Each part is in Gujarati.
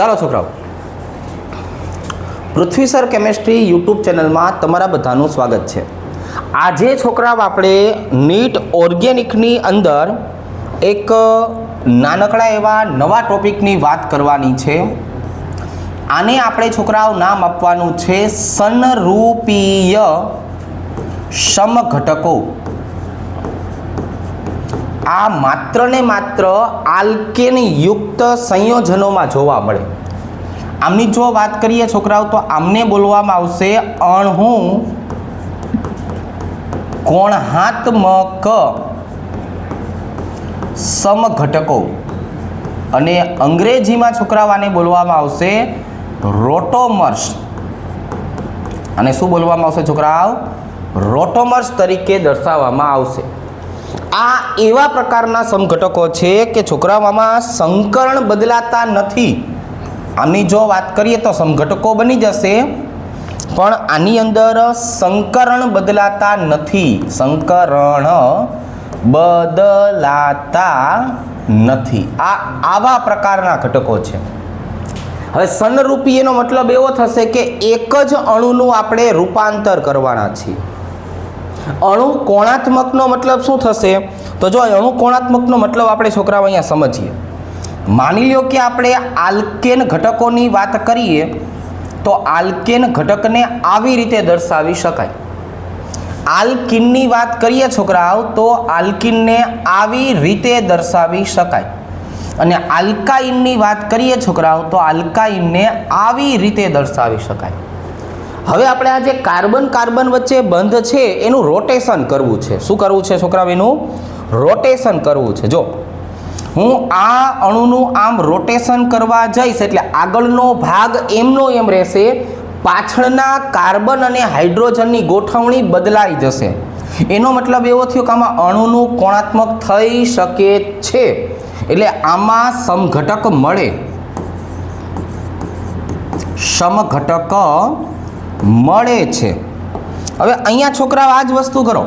ચાલો છોકરાઓ, પૃથ્વી સર કેમેસ્ટ્રી યુટ્યુબ ચેનલમાં તમારા બધાનું સ્વાગત છે. આજે છોકરાઓ આપણે નીટ ઓર્ગેનિકની અંદર એક નાનકડા એવા નવા ટોપિકની વાત કરવાની છે. આને આપણે છોકરાઓ નામ આપવાનું છે સનરૂપીય સમઘટકો. આ માત્ર ને માત્ર આલ્કેન યુક્ત સંયોજનોમાં જોવા મળે. આમની જો વાત કરીએ છોકરાઓ તો આમને બોલવામાં આવશે અણુ કોણાત્મક સમઘટકો, અને અંગ્રેજીમાં છોકરાઓ આને બોલવામાં આવશે રોટોમર્સ. અને શું બોલવામાં આવશે છોકરાઓ? રોટોમર્સ તરીકે દર્શાવવામાં આવશે. આ એવા પ્રકારના સમઘટકો છે કે છોકરાઓ આમાં સંકરણ બદલાતા નથી. આની જો વાત કરીએ તો સમઘટકો બની જશે, પણ આની અંદર સંકરણ બદલાતા નથી. સંકરણ બદલાતા નથી. આ આવા પ્રકારના ઘટકો છે. હવે સનરૂપીયનો મતલબ એવો થશે કે એક જ અણુનું આપણે રૂપાંતર કરવાના છીએ. અણુ કોણાત્મકનો મતલબ શું થશે? તો જો અણુ કોણાત્મકનો મતલબ આપણે છોકરાઓ અહીંયા સમજીએ. માની લ્યો કે આપણે આલ્કેન ઘટકોની વાત કરીએ તો આલ્કેન ઘટકને આવી રીતે દર્શાવી શકાય. આલ્કીનની વાત કરીએ છોકરાઓ તો આલ્કીનને આવી રીતે દર્શાવી શકાય. અને આલ્કાઇનની વાત કરીએ છોકરાઓ તો આલ્કાઇનને આવી રીતે દર્શાવી શકાય. હવે આપણે આ જે કાર્બન કાર્બન વચ્ચે બંધ છે એનું રોટેશન કરવું છે. શું કરવું છે છોકરાઓ? એનું રોટેશન કરવું છે. જો હું આ અણુનું આમ રોટેશન કરવા જઈશ એટલે આગળનો ભાગ એમનો એમ રહેશે, પાછળના કાર્બન અને હાઇડ્રોજનની ગોઠવણી બદલાઈ જશે. એનો મતલબ એવો થયો કે આમાં અણુનું કોણાત્મક થઈ શકે છે, એટલે આમાં સમઘટક મળે. સમઘટક મળે છે. હવે અહીંયા છોકરાઓ આ જ વસ્તુ કરો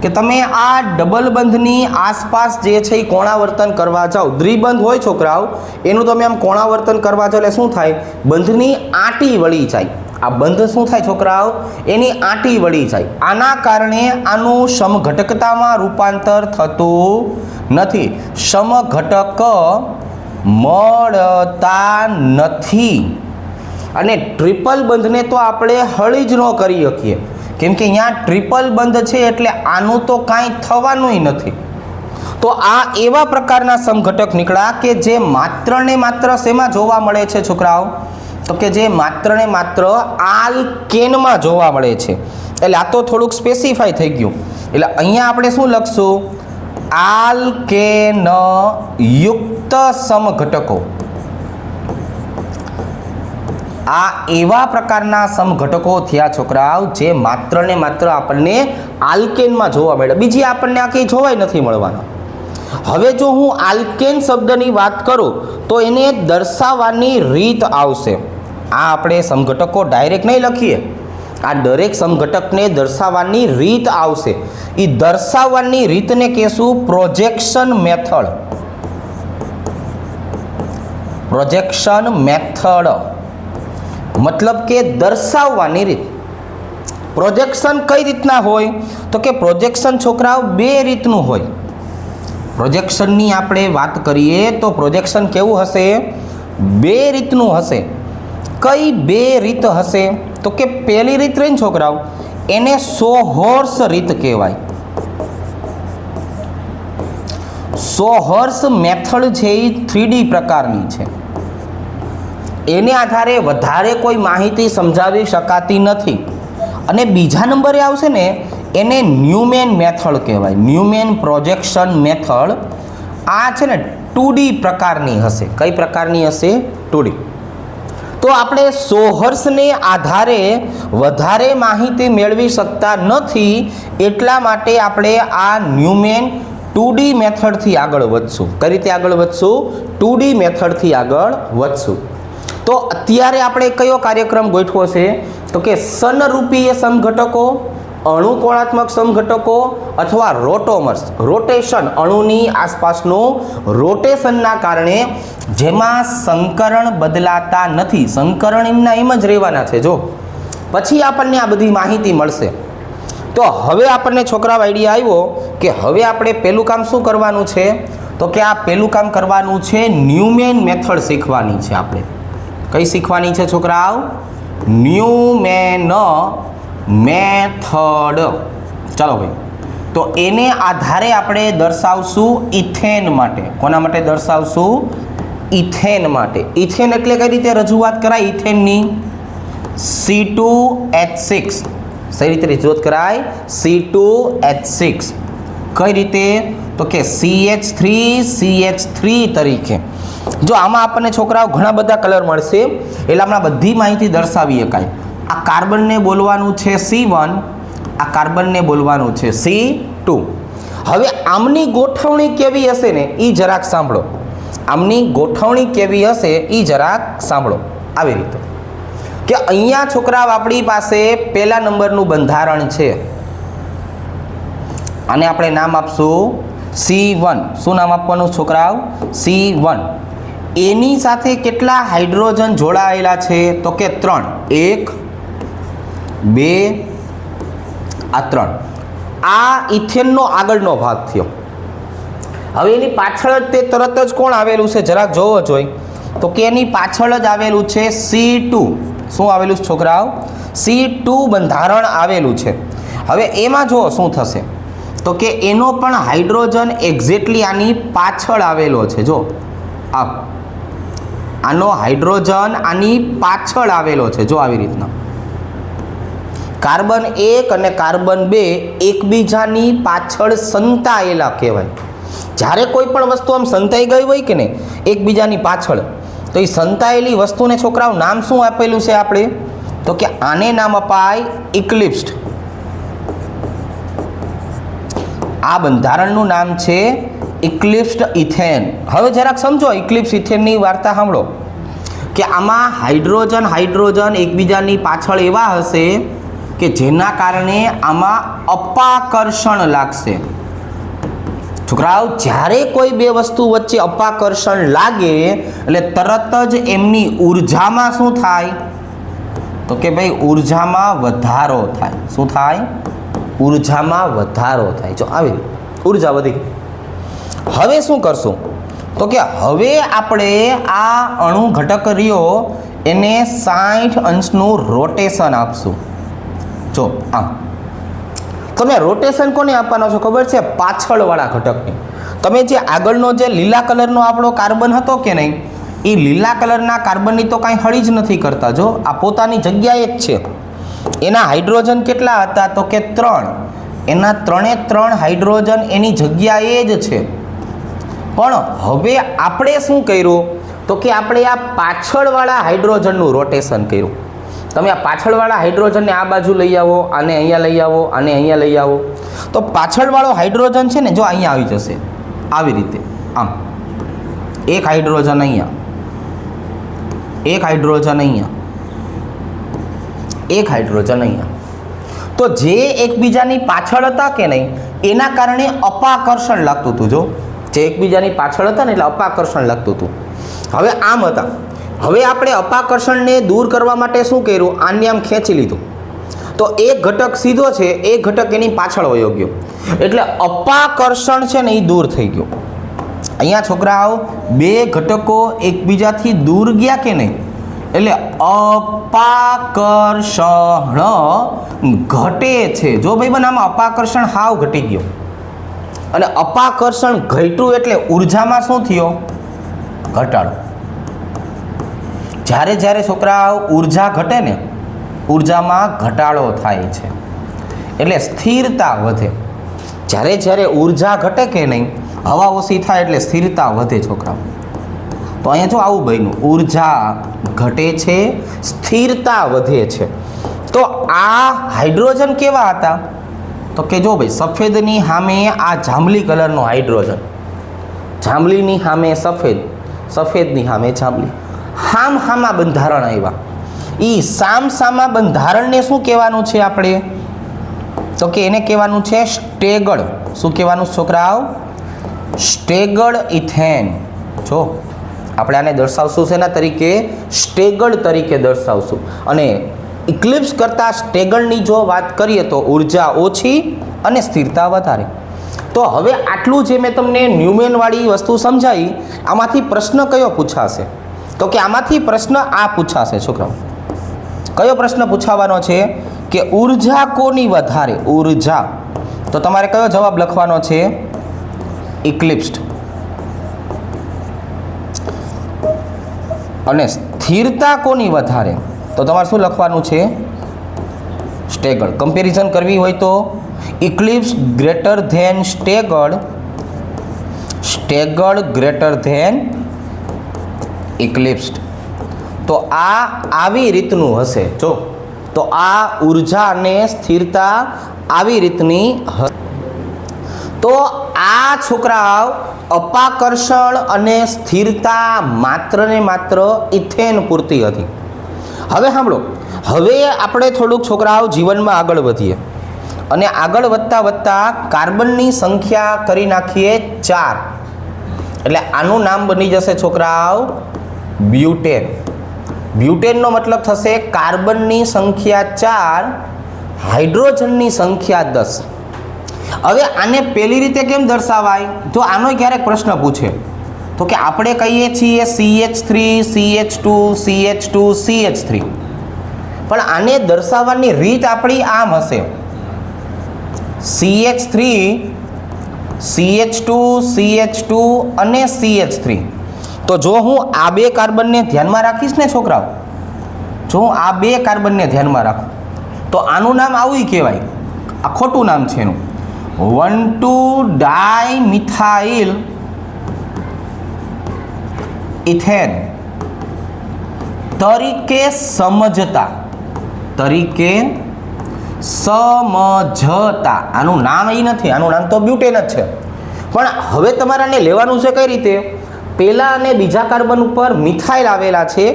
કે તમે આ ડબલ બંધની આસપાસ જે છે એ કોણાવર્તન કરવા જાઓ. દ્વિબંધ હોય છોકરાઓ, એનું તમે આમ કોણાવર્તન કરવા જાઓ એટલે શું થાય? બંધની આંટી વળી જાય. આ બંધ શું થાય છોકરાઓ? એની આંટી વળી જાય. આના કારણે આનું સમઘટકતામાં રૂપાંતર થતું નથી. સમઘટક મળતા નથી. અને ટ્રિપલ બંધને તો આપણે હળી જ ન કરી શકીએ, કેમ કે અહીંયા ટ્રિપલ બંધ છે એટલે આનું તો કાંઈ થવાનું નથી. તો આ એવા પ્રકારના સમઘટક નીકળ્યા કે જે માત્ર ને માત્ર શેમાં જોવા મળે છે છોકરાઓ? તો કે જે માત્ર ને માત્ર આલ્કેનમાં જોવા મળે છે. એટલે આ તો થોડુંક સ્પેસિફાઈ થઈ ગયું. એટલે અહીંયા આપણે શું લખશું? આલ્કેન યુક્ત સમઘટકો. આ એવા પ્રકારના સમઘટકો થયા છોકરાઓ જે માત્ર ને માત્ર આપણને આલ્કેનમાં જોવા મળે, બીજી આપણને આ કંઈ જોવાય નથી મળવાના. હવે જો હું આલ્કેન શબ્દની વાત કરું તો એને દર્શાવવાની રીત આવશે. આ આપણે સમઘટકો ડાયરેક્ટ નહીં લખીએ, આ દરેક સમઘટકને દર્શાવવાની રીત આવશે. એ દર્શાવવાની રીતને કહેશું પ્રોજેક્શન મેથડ. પ્રોજેક્શન મેથડ મતલબ કે દર્શાવવાની રીત. પ્રોજેક્શન કઈ રીતના હોય? તો કે પ્રોજેક્શન છોકરાઓ બે રીતનું હોય. પ્રોજેક્શનની આપણે વાત કરીએ તો પ્રોજેક્શન કેવું હશે? બે રીતનું હશે. કઈ બે રીત હશે? તો કે પહેલી રીત રહીને છોકરાઓ, એને સોહર્સ રીત કહેવાય. સોહર્સ મેથડ છે એ 3D પ્રકારની છે. એને આધારે વધારે કોઈ માહિતી સમજાવી શકાતી નથી. અને બીજા નંબરે આવશે ને એને ન્યુમેન મેથડ કહેવાય. Neumann projection method. આ છે ને 2D પ્રકારની હશે. કઈ પ્રકારની હશે? 2D. તો આપણે સોહર્સને આધારે વધારે માહિતી મેળવી શકતા નથી, એટલા માટે આપણે આ ન્યુમેન 2D મેથડથી આગળ વધશું. કઈ રીતે આગળ વધશું? 2D મેથડથી આગળ વધશું. તો અત્યારે આપણે કયો કાર્યક્રમ ગોઠવો છે? તો કે સનરૂપીય સમઘટકો અણુકોણાત્મક સમઘટકો અથવા રોટોમર્સ, રોટેશન, અણુની આસપાસનું રોટેશનના કારણે જેમાં સંકરણ બદલાતા નથી, સંકરણ એમના એમ જ રહેવાના છે. જો પછી આપણને આ બધી માહિતી મળશે. તો હવે આપણને છોકરાઓ આઈડિયા આવ્યો કે હવે આપણે પહેલું કામ શું કરવાનું છે, તો કે આ પહેલું કામ કરવાનું છે ન્યુમેન મેથડ શીખવાની છે. આપણે કઈ શીખવાની છે છોકરાઓ? Neumann method. ચાલો ભાઈ, તો એને આધારે આપણે દર્શાવશું ઇથેન માટે. કોના માટે દર્શાવશું? ઇથેન માટે. ઇથેન એટલે કઈ રીતે રજૂઆત કરાય ઇથેનની? C2H6. કઈ રીતે રજૂઆત કરાય? C2H6. કઈ રીતે? તો કે CH3 તરીકે. જો આમાં આપણને છોકરાઓ ઘણા બધા કલર મળશે એટલે આપણે બધી માહિતી દર્શાવી શકાય. આ કાર્બનને બોલવાનું છે C1, આ કાર્બનને બોલવાનું છે C2. હવે આમની ગોઠવણી કેવી હશે ને એ જરાક સાંભળો. આમની ગોઠવણી કેવી હશે એ જરાક સાંભળો. આવી રીતે કે અહીંયા છોકરાઓ આપણી પાસે પહેલા નંબરનું બંધારણ છે, આને આપણે નામ આપશું C1. શું નામ આપવાનું છોકરાઓ? C1. એની સાથે કેટલા હાઇડ્રોજન જોડાયેલા છે? તો કે 3. 1 2 આ 3. આ ઇથેનનો આગળનો ભાગ થયો. હવે એની પાછળ જ તે તરત જ કોણ આવેલું છે જરાક જોવો જોઈએ. તો કે એની પાછળ જ આવેલું છે C2. શું આવેલું છે છોકરાઓ? C2 બંધારણ આવેલું છે. હવે એમાં જુઓ શું થશે, તો કે એનો પણ હાઇડ્રોજન એક્ઝેક્ટલી આની પાછળ આવેલો છે. જો આનો હાઇડ્રોજન આની પાછળ આવેલો છે. જો આવી રીતના કાર્બન 1 અને કાર્બન 2 એકબીજાની પાછળ સંતાયેલા કહેવાય. જ્યારે કોઈ પણ વસ્તુ આમ સંતાઈ ગઈ હોય કે નહીં એકબીજાની પાછળ, તો એ સંતાયેલી વસ્તુને છોકરાઓ નામ શું આપેલું છે આપણે? તો કે આને નામ અપાય ઇક્લિપ્સ્ડ. આ બંધારણનું નામ છે ઇક્લિપ્સ્ડ ઇથેન. હવે જરાક સમજો ઇક્લિપ્સ ઇથેનની વાર્તા સાંભળો કે આમાં હાઇડ્રોજન એકબીજાની પાછળ એવા હશે કે જેના કારણે આમાં અપાકર્ષણ લાગશે. છોકરાઓ જ્યારે કોઈ બે વસ્તુ વચ્ચે અપાકર્ષણ લાગે એટલે તરત જ એમની ઉર્જામાં શું થાય? તો કે ભાઈ ઉર્જામાં વધારો થાય. શું થાય? ઉર્જામાં વધારો થાય. જો આવી ઉર્જા વધી. હવે શું કરશું? તો કે હવે આપણે આ અણુ ઘટક રહ્યો એને 60 અંશનું રોટેશન આપશું. જો તમે રોટેશન કોને આપવાનો છો ખબર છે? પાછળવાળા ઘટકને. તમે જે આગળનો જે લીલા કલરનો આપણો કાર્બન હતો કે નહીં, એ લીલા કલરના કાર્બનની તો કાંઈ હળી જ નથી કરતા. જો આ પોતાની જગ્યાએ જ છે. એના હાઇડ્રોજન કેટલા હતા? તો કે 3. એના 3 હાઇડ્રોજન એની જગ્યાએ જ છે. પણ હવે આપણે શું કર્યું? તો કે આપણે આ પાછળવાળા હાઇડ્રોજનનું રોટેશન કર્યું. તમે આ પાછળવાળા હાઇડ્રોજનને આ બાજુ લઈ આવો, આને અહીંયા લઈ આવો, આને અહીંયા લઈ આવો, તો પાછળવાળો હાઇડ્રોજન છે ને જો અહીંયા આવી જશે. આવી રીતે આમ એક હાઇડ્રોજન અહીંયા, એક હાઇડ્રોજન અહીંયા, એક હાઇડ્રોજન અહીંયા. તો જે એકબીજાની પાછળ હતા કે નહીં એના કારણે અપાકર્ષણ લાગતું હતું. જો જે એકબીજાની પાછળ હતા ને એટલે અપાકર્ષણ લાગતું હતું. હવે આમ હતા. હવે આપણે અપાકર્ષણને દૂર કરવા માટે શું કર્યું? આને આમ ખેંચી લીધું. તો એક ઘટક સીધો છે, એક ઘટક એની પાછળ વયો ગયો, એટલે અપાકર્ષણ છે ને એ દૂર થઈ ગયું. અહીંયા છોકરાઓ બે ઘટકો એકબીજાથી દૂર ગયા કે નહીં એટલે અપાકર્ષણ ઘટે છે. જો ભાઈ બન આમાં અપાકર્ષણ હાવ ઘટી ગયો. અને અપાકર્ષણ ઘટ્યું એટલે ઉર્જામાં શું થયો? ઘટાડો. જ્યારે જ્યારે છોકરાઓ ઉર્જા ઘટે ને ઉર્જામાં ઘટાડો થાય છે એટલે સ્થિરતા વધે. જ્યારે જ્યારે ઉર્જા ઘટે કે નહીં હવા ઓછી થાય એટલે સ્થિરતા વધે છોકરાઓ. તો અહીંયા જો આવું બન્યું, ઉર્જા ઘટે છે, સ્થિરતા વધે છે. તો આ હાઇડ્રોજન કેવા હતા? તો કે જો ભાઈ સફેદની સામે આ જાંબલી કલરનો હાઇડ્રોજન, જાંબલીની સામે સફેદ, સફેદની સામે જાંબલી, હામા બંધારણ આવ્યા. એ સામસામા બંધારણને શું કહેવાનું છે આપણે? તો કે એને કહેવાનું છે સ્ટેગર્ડ. શું કહેવાનું છોકરાઓ? Staggered ethane. જો આપણે આને દર્શાવશું શેના તરીકે? સ્ટેગર્ડ તરીકે દર્શાવશું. અને ઇક્લિપ્સ કરતાં સ્ટેગર્ડની જો વાત કરીએ તો ઉર્જા ઓછી અને સ્થિરતા વધારે. તો હવે આટલું જે મેં તમને ન્યુમેનવાળી વસ્તુ સમજાવી, આમાંથી પ્રશ્ન કયો પૂછાશે? તો કે આમાંથી પ્રશ્ન આ પૂછાશે છોકરાઓ. કયો પ્રશ્ન પૂછાવાનો છે? કે ઉર્જા કોની વધારે? ઉર્જા. તો તમારે કયો જવાબ લખવાનો છે? ઇક્લિપ્સ્ડ. અને સ્થિરતા કોની વધારે? તો તમારે શું લખવાનું છે? સ્ટેગર્ડ. કમ્પેરિઝન કરવી હોય તો eclipse greater than staggered, staggered greater than eclipsed. તો આ આવી રીતનું હશે. જો તો આ ઉર્જા અને સ્થિરતા આવી રીતની હશે. તો આ છોકરાઓ અપાકર્ષણ અને સ્થિરતા માત્ર ને માત્ર ઇથેન પૂરતી હતી. હવે સાંભળો, હવે આપણે થોડુંક છોકરાઓ જીવનમાં આગળ વધીએ અને આગળ વધતા વધતા કાર્બનની સંખ્યા કરી નાખીએ 4. એટલે આનું નામ બની જશે છોકરાઓ બ્યુટેન. બ્યુટેનનો મતલબ થશે કાર્બનની સંખ્યા 4, હાઇડ્રોજનની સંખ્યા 10. હવે આને પેલી રીતે કેમ દર્શાવાય? જો આનો ક્યારેક પ્રશ્ન પૂછે તો કે આપણે કહીએ છીએ CH3 CH2 CH2 CH3, પણ આને દર્શાવવાની રીત આપણી આમ હશે: CH3 CH2 CH2 અને CH3. તો જો હું આ બે કાર્બનને ધ્યાનમાં રાખીશ ને છોકરાઓ, જો હું આ બે કાર્બનને ધ્યાનમાં રાખું તો આનું નામ આવું કહેવાય. આ ખોટું નામ છે એનું, 1,2-ડાયમિથાઇલ ઇથેન તરીકે સમજતા. આનું નામ એ નથી, આનું નામ તો બ્યુટેન જ છે. પણ હવે તમારે આને લેવાનું છે કઈ રીતે? પહેલા અને બીજા કાર્બન ઉપર મિથાઇલ આવેલા છે,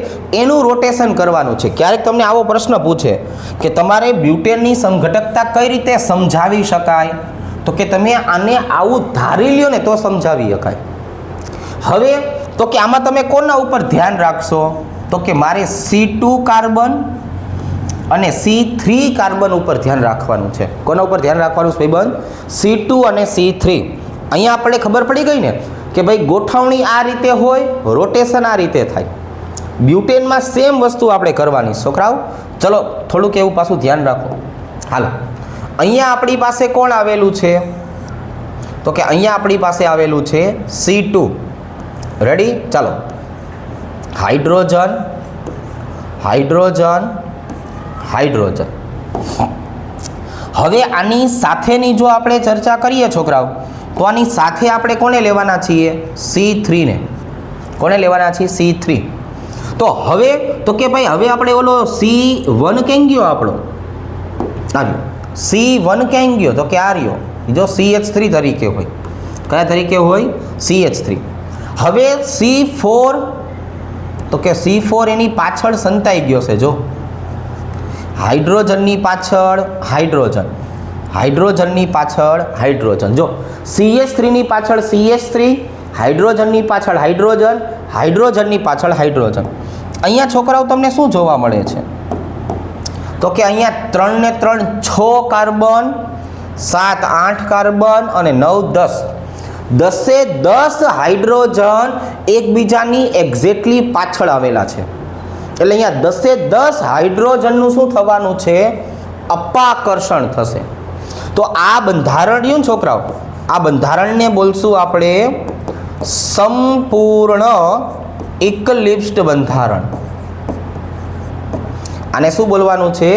એનું રોટેશન કરવાનું છે. ક્યારેક તમને આવો પ્રશ્ન પૂછે કે તમારે બ્યુટેનની સમઘટકતા કઈ રીતે સમજાવી શકાય? તો કે તમે આને આવું ધારી લ્યો ને તો સમજાવી શકાય. હવે તો કે આમાં તમે કોના ઉપર ધ્યાન રાખશો? તો કે મારે C2 કાર્બન અને C3 કાર્બન ઉપર ધ્યાન રાખવાનું છે. કોના ઉપર ધ્યાન રાખવાનું છે ભાઈબંધ? C2 અને C3. અહીંયા આપણે ખબર પડી ગઈ ને કે ભાઈ ગોઠવણી આ રીતે હોય, રોટેશન આ રીતે થાય. બ્યુટેનમાં સેમ વસ્તુ આપણે કરવાની છોકરાઓ. ચલો થોડુંક એવું પાછું ધ્યાન રાખો. હાલો, અહીંયા આપણી પાસે કોણ આવેલું છે? તો કે અહીંયા આપણી પાસે આવેલું છે C2. રેડી? ચાલો, હાઇડ્રોજન હાઇડ્રોજન હાઇડ્રોજન. હવે આની સાથેની જો આપણે ચર્ચા કરીએ છોકરાઓ, તો આની સાથે આપણે કોને લેવાના છીએ? C3 ને. કોને લેવાના છીએ? C3. તો હવે તો કે ભાઈ હવે આપણે ઓલો C1 કેમ ગયો? આપણો આવ્યો C1 કેમ ગયો? તો કે આ રહ્યો, જો CH3 તરીકે હોય. કયા તરીકે હોય? CH3. હવે C4, તો કે C4 એની પાછળ સંતાઈ ગયો છે. જો હાઇડ્રોજનની પાછળ હાઇડ્રોજન, હાઇડ્રોજનની પાછળ હાઇડ્રોજન. જો CH3 ની પાછળ CH3, હાઇડ્રોજનની પાછળ હાઇડ્રોજન, હાઇડ્રોજનની પાછળ હાઇડ્રોજન. અહીંયા છોકરાઓ તમને શું જોવા મળે છે? તો કે અહીંયા 3 ને 3 6 કાર્બન, 7 8 કાર્બન અને 9 10. 10 હાઇડ્રોજન એકબીજાની એક્ઝેક્ટલી પાછળ આવેલા છે. એટલે અહીંયા 10 હાઇડ્રોજનનું શું થવાનું છે? અપાકર્ષણ થશે. તો આ બંધારણ રહ્યું ને છોકરાઓ, આ બંધારણને બોલશું આપણે સંપૂર્ણ ઇક્લિપ્સ્ડ બંધારણ. આને શું બોલવાનું છે?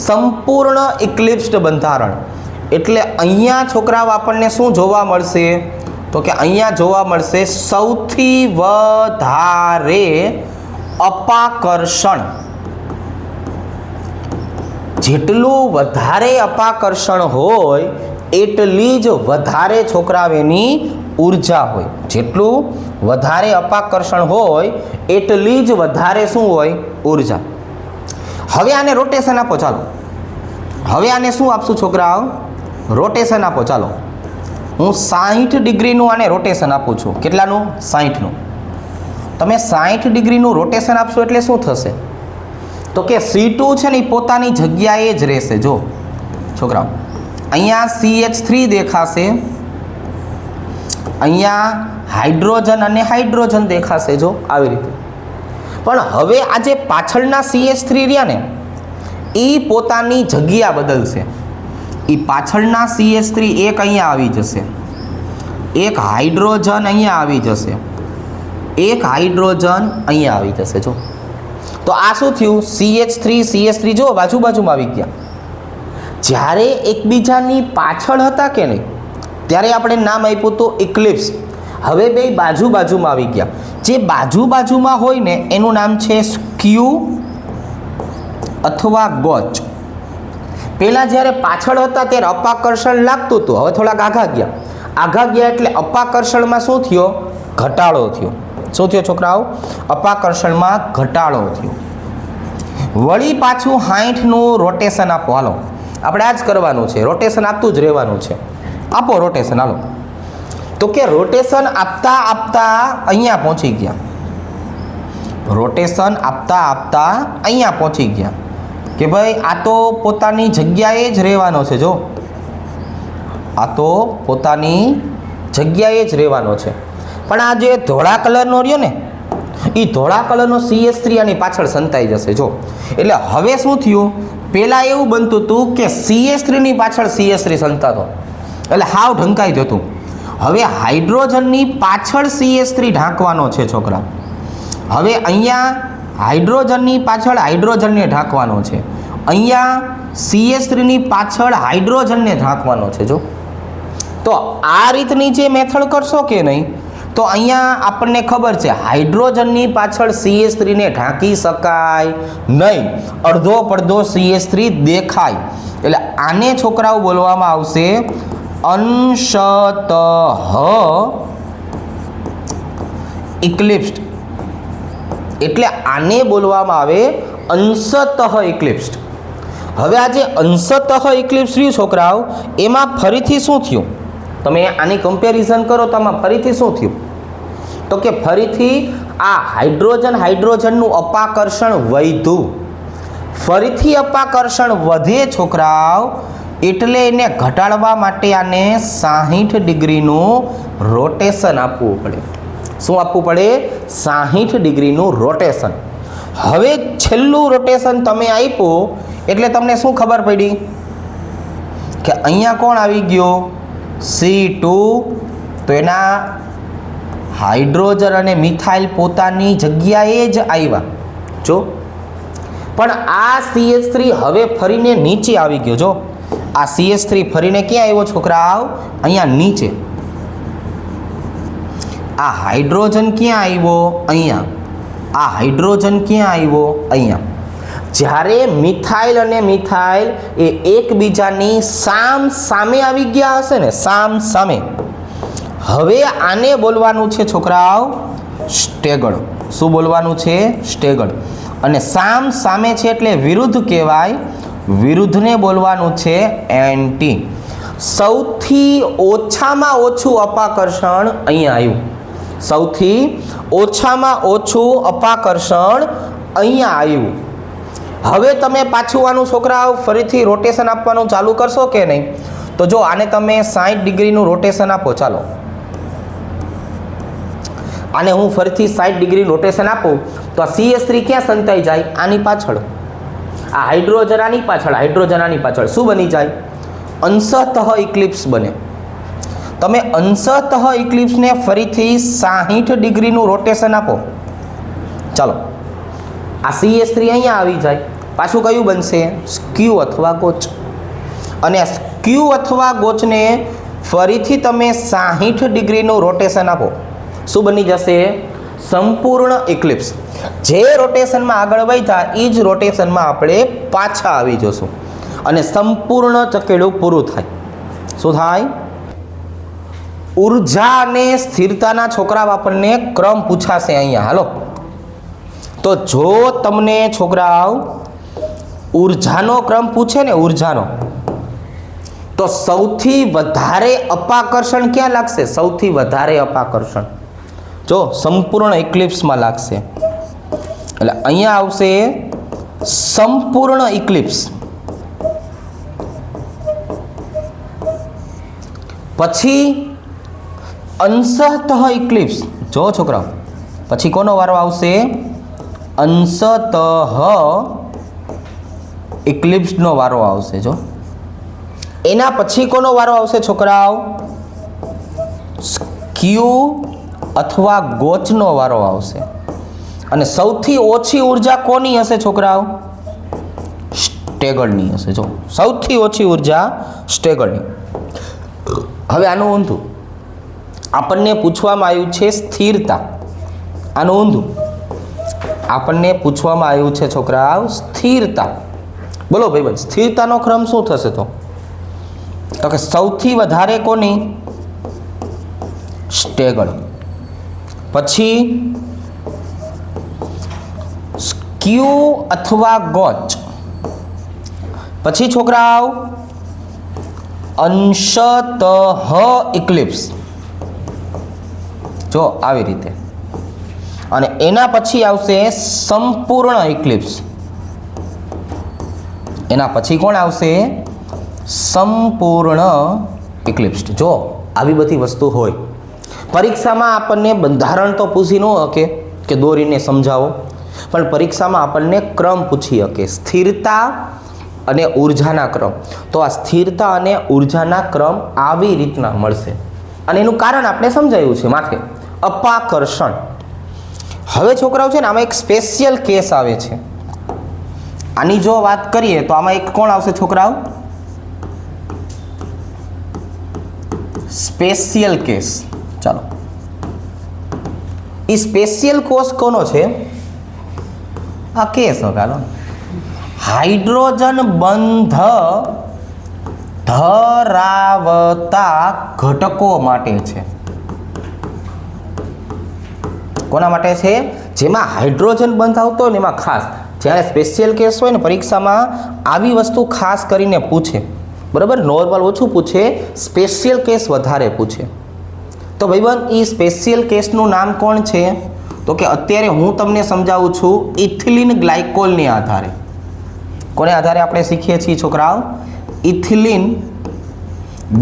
સંપૂર્ણ ઇક્લિપ્સ્ડ બંધારણ. એટલે અહીંયા છોકરાઓ આપણને શું જોવા મળશે? તો કે અહીંયા જોવા મળશે સૌથી વધારે અપાકર્ષણ. જેટલું વધારે અપાકર્ષણ હોય એટલી જ વધારે છોકરાઓ એની ઉર્જા હોય. જેટલું વધારે અપાકર્ષણ હોય એટલી જ વધારે શું હોય? ઉર્જા. હવે આને રોટેશન આપો. ચાલો હવે આને શું આપશું છોકરાઓ? રોટેશન આપો. ચાલો હું 60 ડિગ્રીનું આને રોટેશન આપું છું. કેટલાનું? 60નું. તમે 60 ડિગ્રીનું રોટેશન આપશો એટલે શું થશે? તો કે C2 છે ને એ પોતાની જગ્યાએ જ રહેશે. જો છોકરાઓ અહીંયા CH3 દેખાશે, અહીંયા હાઇડ્રોજન અને હાઇડ્રોજન દેખાશે. જો આવી રીતે. પણ હવે આ જે પાછળના CH3 રહ્યા ને એ પોતાની જગ્યા બદલશે. એ પાછળના CH3 એક અહીંયા આવી જશે, એક હાઇડ્રોજન અહીંયા આવી જશે, એક હાઇડ્રોજન અહીંયા આવી જશે. જો તો આ શું થયું? CH3 જો બાજુમાં આવી ગયા. જ્યારે એકબીજાની પાછળ હતા કે નહીં ત્યારે આપણે નામ આપ્યું હતું ઇક્લિપ્સ. હવે બે બાજુમાં આવી ગયા. જે બાજુમાં હોય ને એનું નામ છે સ્ક્યુ અથવા ગોચ. પહેલાં જ્યારે પાછળ હતા ત્યારે અપાકર્ષણ લાગતું હતું, હવે થોડાક આઘા ગયા એટલે અપાકર્ષણમાં શું થયો? ઘટાડો થયો. શું થયો છોકરાઓ? અપાકર્ષણમાં ઘટાડો થયો. વળી પાછું 60નું રોટેશન આપો. હાલો આપણે આ જ કરવાનું છે, રોટેશન આપતું જ રહેવાનું છે. આપો રોટેશન. હાલો તો કે રોટેશન આપતા અહીંયા પહોંચી ગયા. રોટેશન આપતા અહીંયા પહોંચી ગયા કે ભાઈ આ તો પોતાની જગ્યાએ જ રહેવાનો છે. જો આ તો પોતાની જગ્યાએ જ રહેવાનો છે. પણ આ જે ધોળા કલરનો રહ્યો ને એ ધોળા કલરનો CH3 આની પાછળ સંતાઈ જશે. જો એટલે હવે શું થયું? પહેલાં એવું બનતું હતું કે CH3 ની પાછળ CH3 સંતાતો એટલે હાવ ઢંકાઈ જતું. હવે હાઇડ્રોજનની પાછળ CH3 ઢાંકવાનો છે છોકરા. હવે અહીંયા હાઇડ્રોજનની પાછળ હાઇડ્રોજનને ઢાંકવાનો છે, અહીંયા CH3 ની પાછળ હાઇડ્રોજનને ઢાંકવાનો છે. જો તો આ રીતની જે મેથડ કરશો કે નહીં તો અહીંયા આપણને ખબર છે હાઇડ્રોજનની પાછળ CH3 ને ઢાંકી શકાય નહીં, અડધો પડધો CH3 દેખાય. એટલે આને છોકરાઓ બોલવામાં આવશે અંશતઃ ઇક્લિપ્સ્ડ. એટલે આને બોલવામાં આવે અંશતઃ ઇક્લિપ્સ્ડ. હવે આ જે અંશતઃ ઇક્લિપ્સ રહ્યું છોકરાઓ એમાં ફરીથી શું થયું? તમે આની કમ્પેરિઝન કરો તો આમાં ફરીથી શું થયું? તો કે ફરીથી આ હાઇડ્રોજનનું અપાકર્ષણ વધ્યું. ફરીથી અપાકર્ષણ વધે છોકરાઓ એટલે એને ઘટાડવા માટે આને 60 ડિગ્રીનું રોટેશન આપવું પડે. શું આપવું પડે? 60 ડિગ્રીનું રોટેશન. હવે છેલ્લું રોટેશન તમે આપ્યું એટલે તમને શું ખબર પડી કે અહીંયા કોણ આવી ગયો? C2. તો એના હાઇડ્રોજન અને મિથાઇલ પોતાની જગ્યાએ જ આવ્યા. જો પણ આ CH3 હવે ફરીને નીચે આવી ગયો. જો આ CH3 ફરીને ક્યાં આવ્યો છોકરાઓ? અહીંયા નીચે. આ હાઇડ્રોજન ક્યાં આવ્યો? અહીંયા. આ હાઇડ્રોજન ક્યાં આવ્યો? અહીંયા. જ્યારે મિથાઇલ અને મિથાઇલ એ એકબીજાની સામે આવી ગયા હશે ને, સામે. હવે આને બોલવાનું છે છોકરાઓ સ્ટેગર્ડ. શું બોલવાનું છે? સ્ટેગર્ડ. અને સામે છે એટલે વિરુદ્ધ કહેવાય. વિરુદ્ધને બોલવાનું છે એન્ટી. સૌથી ઓછામાં ઓછું અપાકર્ષણ અહીંયા આવ્યું. સૌથી ઓછામાં ઓછું અપાકર્ષણ અહીંયા આવ્યું. હવે તમે પાછું આનું છોકરાઓ ફરીથી રોટેશન આપવાનું ચાલુ કરશો કે નહીં? તો જો આને તમે 60 ડિગ્રીનું રોટેશન આપો. ચાલો આને હું ફરીથી 60 ડિગ્રી રોટેશન આપું તો આ CH3 ક્યાં સંતાઈ જાય? આની પાછળ. આ હાઇડ્રોજન આની પાછળ, હાઇડ્રોજન આની પાછળ. શું બની જાય? અંશતઃ ઇક્લિપ્સ બને. તમે અંશતઃ ઇક્લિપ્સને ફરીથી 60 ડિગ્રીનું રોટેશન આપો. ચાલો આ CH3 અહીંયા આવી જાય. પાછું કયું બનશે? સ્ક્યુ અથવા ગોચ. અને સ્ક્યુ અથવા ગોચને ફરીથી તમે 60 ડિગ્રીનું રોટેશન આપો. શું બની જશે? સંપૂર્ણ ઇક્લિપ્સ. જે રોટેશનમાં આગળ વધ્યા એ જ રોટેશનમાં આપણે પાછા આવી જશું અને સંપૂર્ણ ચકેડું પૂરું થાય. શું થાય? ઉર્જા અને સ્થિરતાના છોકરા આપણને ક્રમ પૂછાશે અહીંયા. હાલો તો જો તમને છોકરાઓ ઉર્જાનો ક્રમ પૂછે ને ઉર્જાનો, તો સૌથી વધારે અપાકર્ષણ ક્યાં લાગશે? સૌથી વધારે અપાકર્ષણ જો સંપૂર્ણ ઇક્લિપ્સમાં લાગશે. એટલે અહીંયા આવશે સંપૂર્ણ ઇક્લિપ્સ. પછી અંશતઃ ઇક્લિપ્સ. જો છોકરાઓ, પછી કોનો વારો આવશે? અંશતઃ ઇક્લિપ્સનો વારો આવશે. જો એના પછી કોનો વારો આવશે છોકરાઓ? સ્ક્યુ અથવા ગોચનો વારો આવશે. અને સૌથી ઓછી ઉર્જા કોની હશે છોકરાઓ? સ્ટેગરની હશે. જો સૌથી ઓછી ઉર્જા સ્ટેગરની. હવે આનું ઊંધું આપણને પૂછવામાં આવ્યું છે સ્થિરતા. આનું ઊંધું આપણને પૂછવામાં આવ્યું છે છોકરાઓ સ્થિરતા. બોલો ભાઈ, સ્થિરતાનો ક્રમ શું થશે? તો કે સૌથી વધારે કોની? સ્ટેગર. પછી સ્ક્યુ અથવા ગોચ. પછી છોકરાઓ અંશતઃ ઇક્લિપ્સ. જો આવી રીતે. અને એના પછી આવશે સંપૂર્ણ ઇક્લિપ્સ. એના પછી કોણ આવશે? સંપૂર્ણ ઇક્લિપ્સ. જો આવી બધી વસ્તુ હોય પરીક્ષામાં આપણને બંધારણ તો પૂછી ન શકે કે દોરીને સમજાવો, પણ પરીક્ષામાં આપણને ક્રમ પૂછી શકે, સ્થિરતા અને ઉર્જાના ક્રમ. તો આ સ્થિરતા અને ઉર્જાના ક્રમ આવી રીતના મળશે. અને એનું કારણ આપણે સમજાયું છે માથે, અપાકર્ષણ. હવે છોકરાઓ છે ને આમાં એક સ્પેશિયલ કેસ આવે છે. આની જો વાત કરીએ તો આમાં એક કોણ આવશે છોકરાઓ? Special case. ચાલો, એ સ્પેશિયલ કોસ કોનો છે? આ કેસ ચાલો હાઇડ્રોજન બંધ ધરાવતા ઘટકો માટે છે. કોના માટે છે? જેમાં હાઇડ્રોજન બંધ આવતો હોય ને એમાં ખાસ. જ્યારે સ્પેશિયલ કેસ હોય ને પરીક્ષામાં આવી વસ્તુ ખાસ કરીને પૂછે. બરાબર, નોર્મલ ઓછું પૂછે, સ્પેશિયલ કેસ વધારે પૂછે. તો ભાઈબંધ એ સ્પેશિયલ કેસનું નામ કોણ છે? તો કે અત્યારે હું તમને સમજાવું છું ઇથિલિન ગ્લાયકોલને આધારે. કોને આધારે આપણે શીખીએ છીએ છોકરાઓ? Ethylene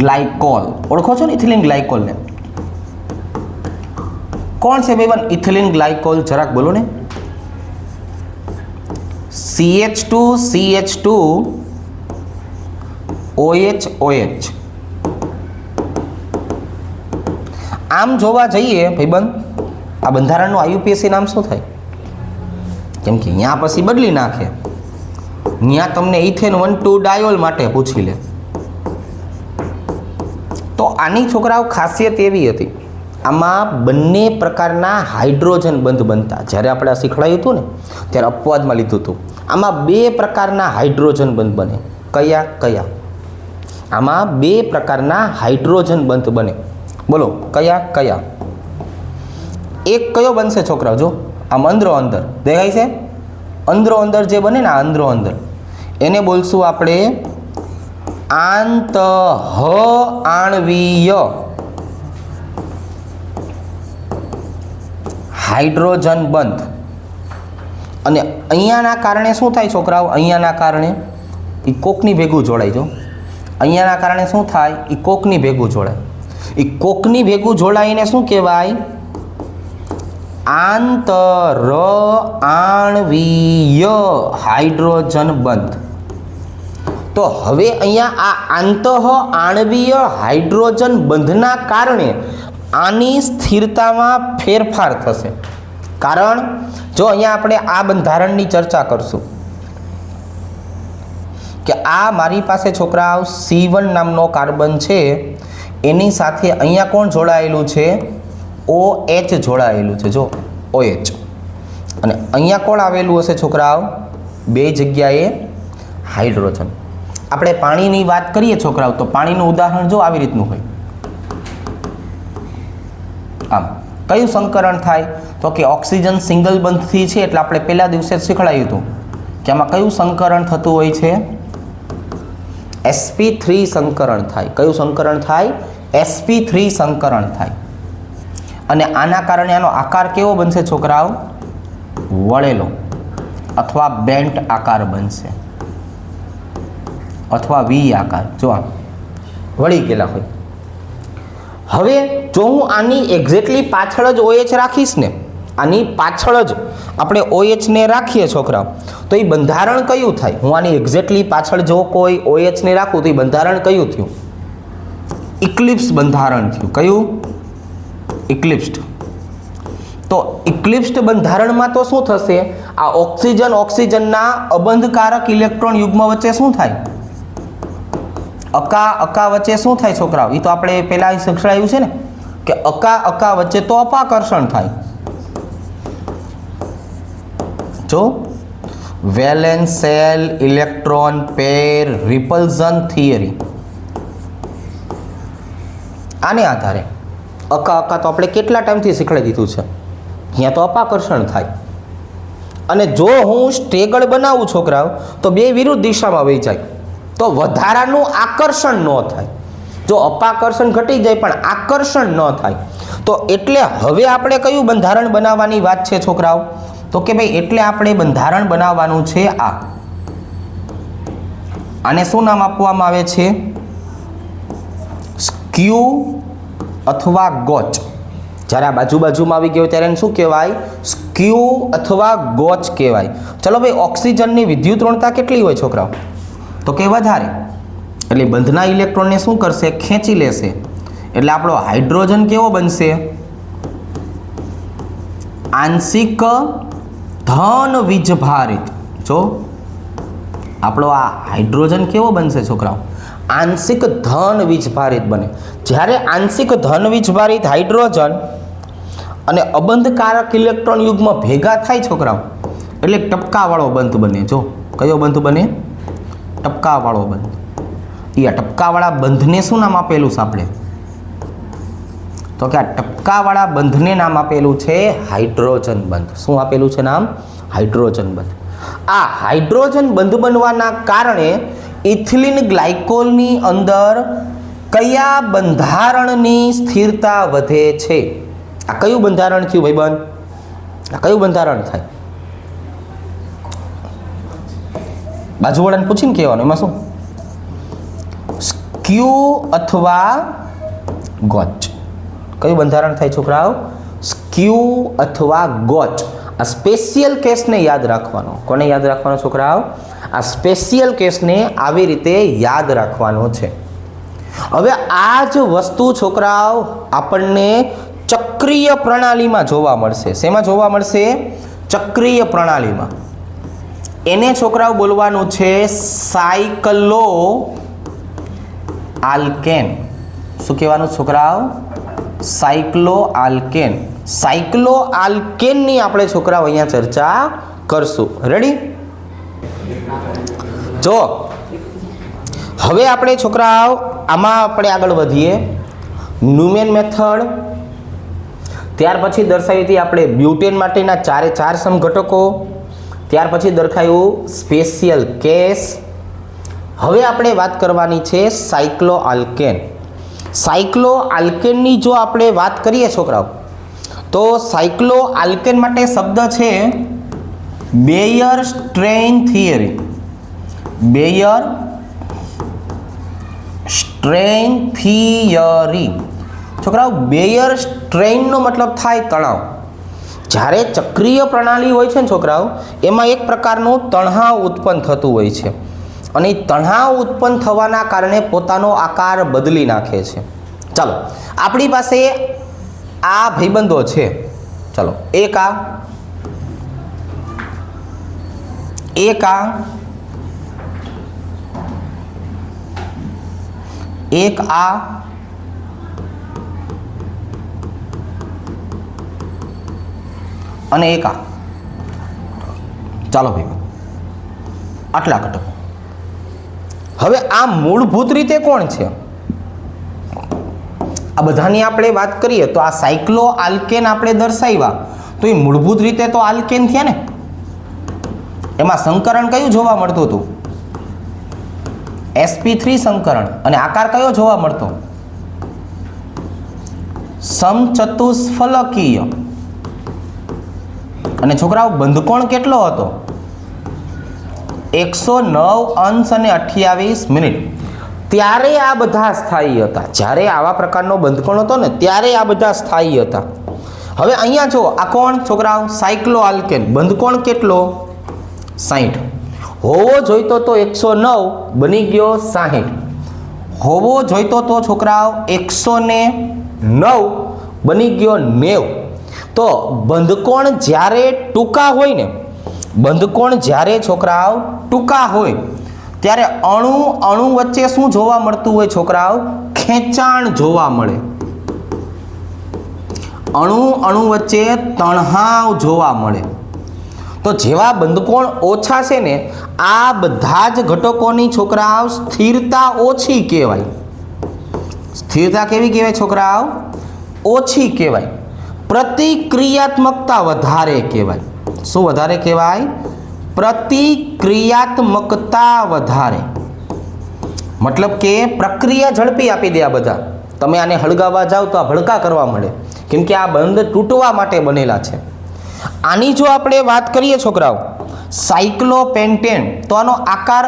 glycol. ઓળખો છો ને ઇથિલિન ગ્લાયકોલને? કોણ છે ભાઈબંધ ઇથિલિન ગ્લાયકોલ? જરાક બોલો ને. CH2 OH. આમ જોવા જઈએ ભાઈબંધ, આ બંધારણનું IUPAC નામ શું થાય? કેમ કે અહીંયા પછી બદલી નાખે, ત્યાં તમને ઇથેન 1,2 ડાયોલ માટે પૂછી લે. તો આની છોકરાઓ ખાસિયત એવી હતી, આમાં બંને પ્રકારના હાઇડ્રોજન બંધ બનતા. જ્યારે આપણે આ શીખવાડ્યું હતું ને ત્યારે અપવાદમાં લીધું હતું. આમાં 2 પ્રકારના હાઇડ્રોજન બંધ બને. કયા કયા? આમાં 2 પ્રકારના હાઇડ્રોજન બંધ બને. બોલો કયા કયા? એક કયો બનશે છોકરાઓ? જો આમ અંદરો અંદર દેખાય છે, અંદરો અંદર જે બને ને અંદરો અંદર, એને બોલશું આપણે આંતઃ આણ્વીય હાઇડ્રોજન બંધ. અને અહીંયાના કારણે શું થાય છોકરાઓ? અહીંયાના કારણે એ કોકની ભેગું જોડાય. જો અહીંયાના કારણે શું થાય? એ કોકની ભેગું જોડાય. એ કોકની ભેગું જોડાઈને શું કહેવાય? આંતર આણ્વીય હાઇડ્રોજન બંધ. તો હવે અહીંયા આ આંતઃ આણ્વીય હાઇડ્રોજન બંધના કારણે આની સ્થિરતામાં ફેરફાર થશે. કારણ જો અહીંયા આપણે આ બંધારણની ચર્ચા કરશું કે આ મારી પાસે છોકરાઓ C1 નામનો કાર્બન છે, એની સાથે અહીંયા કોણ જોડાયેલું છે? OH જોડાયેલું છે. જો OH. અને અહીંયા કોણ આવેલું હશે છોકરાઓ? 2 જગ્યાએ હાઇડ્રોજન. આપણે પાણીની વાત કરીએ છોકરાઓ તો પાણીનું ઉદાહરણ જો આવી રીતનું હોય. આમ કયું સંકરણ થાય? તો કે ઓક્સિજન સિંગલ બંધથી છે, એટલે આપણે પહેલા દિવસે જ શીખવાડ્યું હતું કે આમાં કયું સંકરણ થતું હોય છે? sp3 સંકરણ થાય. કયું સંકરણ થાય? sp3 સંકરણ થાય. અને આના કારણે આનો આકાર કેવો બનશે છોકરાઓ? વળેલો અથવા બેન્ટ આકાર બનશે, અથવા વી આકાર. જો વળી ગયેલા હોય. હવે જો હું આની એક્ઝેક્ટલી પાછળ જ OH રાખીશ ને, આની પાછળ જ આપણે OH ને રાખીએ છોકરાઓ, તો એ બંધારણ કયું થાય? હું આની એક્ઝેક્ટલી પાછળ જો કોઈ OH ને રાખું તો એ બંધારણ કયું થયું? ઇક્લિપ્સ બંધારણ થયું. કયું? ઇક્લિપ્સ્ડ. તો ઇક્લિપ્સ્ડ બંધારણમાં તો શું થશે? આ ઓક્સિજનના અબંધકારક ઇલેક્ટ્રોન યુગ્મ વચ્ચે શું થાય? અકા વચ્ચે શું થાય છોકરાઓ? એ તો આપણે પહેલા શીખવાડ્યું છે ને કે અકા વચ્ચે તો અપાકર્ષણ થાય. જો valence shell electron pair repulsion theory, આને આધારે અકા તો આપણે કેટલા ટાઈમથી શીખવાડી દીધું છે. ત્યાં તો અપાકર્ષણ થાય. અને જો હું સ્ટેગળ બનાવું છોકરાઓ તો બે વિરુદ્ધ દિશામાં વહી જાય, તો વધારાનું આકર્ષણ ન થાય. જો અપાકર્ષણ ઘટી જાય પણ આકર્ષણ ન થાય, તો એટલે હવે આપણે કયું બંધારણ બનાવવાની વાત છે છોકરાઓ? તો કે ભાઈ એટલે આપણે બંધારણ બનાવવાનું છે આ. આને શું નામ આપવામાં આવે છે? સ્ક્યુ અથવા ગોચ. જ્યારે આ બાજુમાં આવી ગયો ત્યારે એને શું કહેવાય? સ્ક્યુ અથવા ગોચ કહેવાય. ચલો ભાઈ, ઓક્સિજનની વિદ્યુત ઋણતા કેટલી હોય છોકરાઓ? તો કે વધારે. એટલે બંધના ઇલેક્ટ્રોનને શું કરશે? ખેંચી લેશે. એટલે આપણો હાઇડ્રોજન કેવો બનશે? આંશિક ધન વીજભારિત. જો આપણો આ હાઇડ્રોજન કેવો બનશે છોકરાઓ? આંશિક ધન વીજભારિત બને. જ્યારે આંશિક ધન વીજભારિત હાઇડ્રોજન અને અબંધકારક ઇલેક્ટ્રોન યુગ્મ ભેગા થાય છોકરાઓ, એટલે ટપકાવાળો બંધ બને. જો કયો બંધ બને? ટપકાવાળો બંધ. એ આ ટપકાવાળા બંધને શું નામ આપેલું છે આપણે? તો કે આ ટપકાવાળા બંધને નામ આપેલું છે હાઇડ્રોજન બંધ. શું આપેલું છે નામ? હાઇડ્રોજન બંધ. આ હાઇડ્રોજન બંધ બનવાના કારણે ઇથિલિન ગ્લાયકોલની અંદર કયા બંધારણની સ્થિરતા વધે છે? આ કયું બંધારણ થયું ભાઈબંધ? આ કયું બંધારણ થાય? બાજુવાળાને પૂછીને કહેવાનું. એમાં શું? સ્ક્યુ અથવા ગોચ. કયું બંધારણ થાય છોકરાઓ? સ્ક્યુ અથવા ગોચ. આ સ્પેશિયલ કેસને યાદ રાખવાનો. કોને યાદ રાખવાનો છોકરાઓ? આ સ્પેશિયલ કેસને આવી રીતે યાદ રાખવાનો છે. હવે આ જ વસ્તુ છોકરાઓ આપણને ચક્રીય પ્રણાલીમાં જોવા મળશે. શેમાં જોવા મળશે? ચક્રીય પ્રણાલીમાં. એને છોકરાઓ બોલવાનું છે સાયક્લો આલ્કેન. શું કહેવાનું છોકરાઓ? સાયક્લો આલ્કેન. સાયક્લો આલ્કેનની આપણે છોકરાઓ અહીંયા ચર્ચા કરશું. રેડી? જો હવે આપણે છોકરાઓ આમાં આપણે આગળ વધીએ. ન્યુમેન મેથડ, ત્યાર પછી દર્શાવી હતી આપણે બ્યુટેન માટેના 4 સમઘટકો, ત્યાર પછી દર્શાવ્યું સ્પેશિયલ કેસ. હવે આપણે વાત કરવાની છે સાયક્લો આલ્કેન. સાયક્લો આલ્કેનની જો આપણે વાત કરીએ છોકરાઓ, તો સાયક્લો આલ્કેન માટે શબ્દ છે bear strain theory. Bear strain theory. છોકરાઓ બેયર સ્ટ્રેઇનનો મતલબ થાય તણાવ. જ્યારે ચક્રીય પ્રણાલી હોય છે ને છોકરાઓ, એમાં એક પ્રકારનું તણાવ ઉત્પન્ન થતું હોય છે, અને તણાવ ઉત્પન્ન થવાના કારણે પોતાનો આકાર બદલી નાખે છે. ચાલો આપણી પાસે આ ભાઈબંધો છે. ચાલો એક આ એક આ અને એક આ. ચાલો ભાઈ, આટલા ઘટકો. હવે આ મૂળભૂત રીતે કોણ છે? આ બધાની આપણે વાત કરીએ તો આ સાયક્લો આલ્કેન આપણે દર્શાવ્યા, તો એ મૂળભૂત રીતે તો આલ્કેન થયા ને. એમાં સંકરણ કયું જોવા મળતું હતું? sp3 સંકરણ. અને આકાર કયો જોવા મળતો? સમચતુષ્ફલકીય. અને છોકરાઓ બંધકોણ કેટલો હતો? 109 અંશ અને 28 મિનિટ. ત્યારે આ બધા સ્થાયી હતા. જ્યારે આવા પ્રકારનો બંધકોણ હતો ને ત્યારે આ બધા સ્થાયી હતા. હવે અહીંયા જો આ કોણ છોકરાઓ? સાયક્લો આલ્કેન. બંધકોણ કેટલો? 60. હોવો જોઈતો તો 109, બની ગયો 60. હોવો જોઈતો તો છોકરાઓ 109, બની ગયો 90. તો બંધકોણ જ્યારે ટૂંકા હોય ને, બંધકોણ જ્યારે છોકરાઓ ટૂંકા હોય ત્યારે અણુ વચ્ચે શું જોવા મળતું હોય છોકરાઓ? ખેંચાણ જોવા મળે. અણુ વચ્ચે તણહાવ જોવા મળે. તો જેવા બંધકોણ ઓછા છે ને આ બધા જ ઘટકોની છોકરાઓ સ્થિરતા ઓછી કહેવાય. સ્થિરતા કેવી કહેવાય છોકરાઓ? ઓછી કહેવાય. પ્રતિક્રિયાત્મકતા વધારે કહેવાય. શું વધારે કહેવાય? પ્રતિક્રિયાત્મકતા વધારે. મતલબ કે પ્રક્રિયા ઝડપી આપી દે. આ બધા તમે આને હળગાવવા જાઓ તો આ ભડકા કરવા મળે, કેમ કે આ બંધ તૂટવા માટે બનેલા છે. આની જો આપણે વાત કરીએ છોકરાઓ સાયક્લોપેન્ટેન, તો આનો આકાર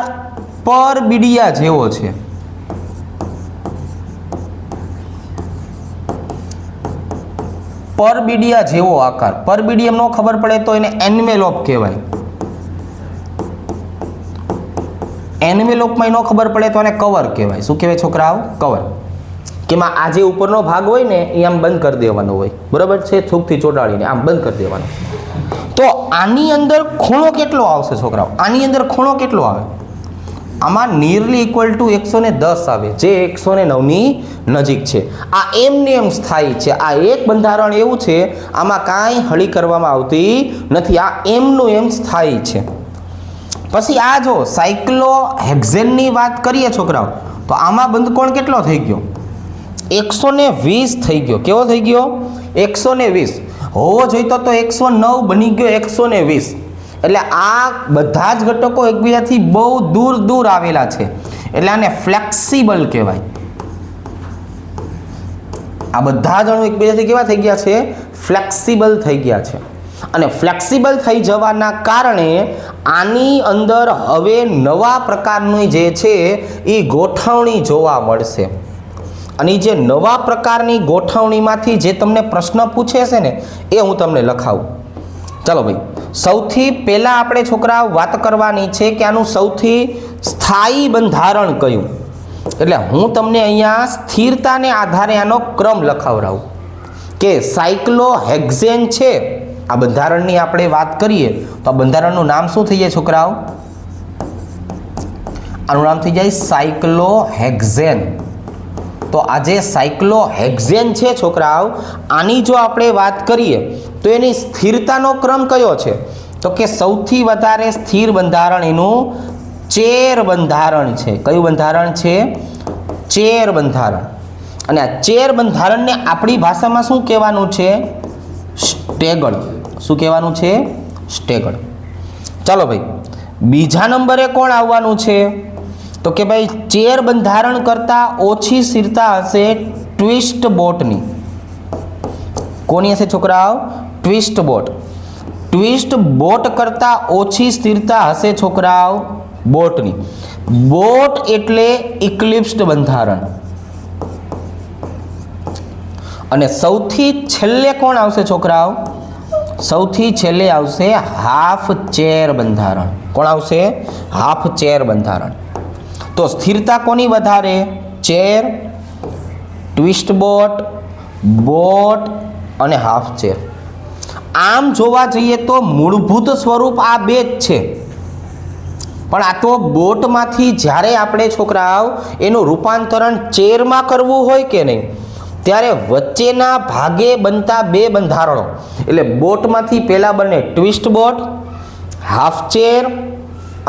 પરબિડિયા જેવો છે. પરબિડિયા જેવો આકાર. પરબિડિયમ નો ખબર પડે તો એને એન્વેલોપ કહેવાય. એન્વેલોપમાં ન ખબર પડે તો એને કવર કહેવાય. શું કહેવાય છોકરાઓ? કવર. કે માં આ જે ઉપરનો ભાગ હોય ને એ આમ બંધ કરી દેવાનો હોય, બરાબર છે? થૂકથી ચોંટાડીને આમ બંધ કરી દેવાનો. તો આની અંદર ખૂણો કેટલો આવશે છોકરાઓ? આની અંદર ખૂણો કેટલો આવે? આમાં નિયરલી ઇક્વલ ટુ 110 આવે, જે 109 ની નજીક છે. આ એમને એમ સ્થાયી છે. આ એક બંધારણ એવું છે આમાં કાંઈ હળી કરવામાં આવતી નથી. આ એમનું એમ સ્થાયી છે. પછી આ જો સાયક્લોહેક્ઝેનની વાત કરીએ છોકરાઓ, તો આમાં બંધકોણ કેટલો થઈ ગયો? 120 થઈ ગયો. કેવો થઈ ગયો? 120. હોવો જોઈતો તો 109, બની ગયો 120. એટલે આ બધા જ ઘટકો એકબીજાથી બહુ દૂર દૂર આવેલા છે, એટલે આને ફ્લેક્સિબલ કહેવાય. આ બધા જ અણુ એકબીજાથી કેવા થઈ ગયા છે? ફ્લેક્સિબલ થઈ ગયા છે. અને ફ્લેક્સિબલ થઈ જવાના કારણે આની અંદર હવે નવા પ્રકારની જે છે એ ગોઠવણી જોવા મળશે. અને જે નવા પ્રકારની ગોઠવણીમાંથી જે તમને પ્રશ્ન પૂછે છે ને એ હું તમને લખાવું. ચાલો ભાઈ, સૌથી પહેલાં આપણે છોકરાઓ વાત કરવાની છે કે આનું સૌથી સ્થાયી બંધારણ કયું. એટલે હું તમને અહીંયા સ્થિરતાને આધારે આનો ક્રમ લખાવડાવું કે સાયક્લોહેક્ઝેન છે. આ બંધારણની આપણે વાત કરીએ તો આ બંધારણનું નામ શું થઈ જાય છોકરાઓ? આનું નામ થઈ જાય સાયક્લોહેક્ઝેન. તો આ જે સાયક્લોહેક્ઝેન છે છોકરાઓ, આની જો આપણે વાત કરીએ તો એની સ્થિરતાનો ક્રમ કયો છે? તો કે સૌથી વધારે સ્થિર બંધારણ એનું ચેર બંધારણ છે. કયું બંધારણ છે? ચેર બંધારણ. અને આ ચેર બંધારણને આપણી ભાષામાં શું કહેવાનું છે? સ્ટેગર્ડ. શું કહેવાનું છે? સ્ટેગર્ડ. ચાલો ભાઈ, બીજા નંબરે કોણ આવવાનું છે? તો કે ભાઈ ચેર બંધારણ કરતાં ઓછી સ્થિરતા હશે ટ્વિસ્ટ બોટની. કોની હશે છોકરાઓ? Twist boat. ટ્વિસ્ટ બોટ કરતાં ઓછી સ્થિરતા હશે છોકરાઓ બોટની. બોટ એટલે ઇક્લિપ્સ્ડ બંધારણ. અને સૌથી છેલ્લે કોણ આવશે છોકરાઓ? સૌથી છેલ્લે આવશે હાફ ચેર બંધારણ. કોણ આવશે? હાફ ચેર બંધારણ. તો સ્થિરતા કોની વધારે? ચેર, ટ્વિસ્ટ બોટ, બોટ અને હાફ ચેર. આમ જોવા જઈએ તો મૂળભૂત સ્વરૂપ આ બે જ છે, પણ આ તો બોટમાંથી જ્યારે આપણે છોકરાઓ એનું રૂપાંતરણ ચેરમાં કરવું હોય કે નહીં, ત્યારે વચ્ચેના ભાગે બનતા બે બંધારણો, એટલે બોટમાંથી પહેલાં બને ટ્વિસ્ટ બોટ, હાફ ચેર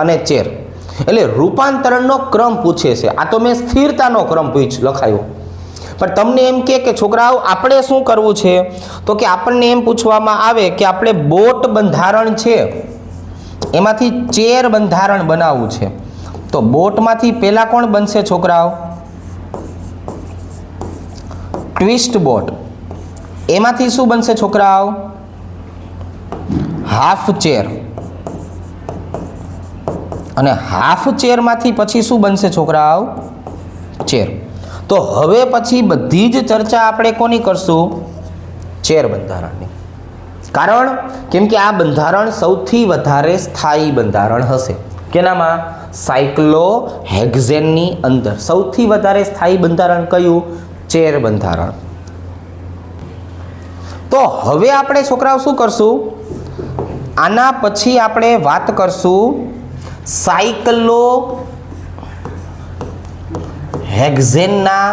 અને ચેર. એટલે રૂપાંતરણનો ક્રમ પૂછે છે. આ તો મેં સ્થિરતાનો ક્રમ લખાયો, પણ તમને એમ કે છોકરાઓ આપણે શું કરવું છે? તો કે આપણને એમ પૂછવામાં આવે કે આપણે બોટ બંધારણ છે એમાંથી ચેર બંધારણ બનાવવું છે તો બોટમાંથી પહેલા કોણ બનશે છોકરાઓ? Twist boat. એમાંથી શું બનશે છોકરાઓ? Half chair. અને હાફ ચેરમાંથી પછી શું બનશે છોકરાઓ? ચેર. તો હવે પછી બધી જ ચર્ચા આપણે કોની કરશું? ચેર બંધારણની. કારણ કેમ કે આ બંધારણ સૌથી વધારે સ્થાયી બંધારણ હશે. કેનામાં? સાયક્લોહેક્ઝેનની અંદર સૌથી વધારે સ્થાયી બંધારણ કયું? ચેર બંધારણ. તો હવે આપણે છોકરાઓ શું કરશું? આના પછી આપણે વાત કરશું સાયક્લોહેક્ઝેનના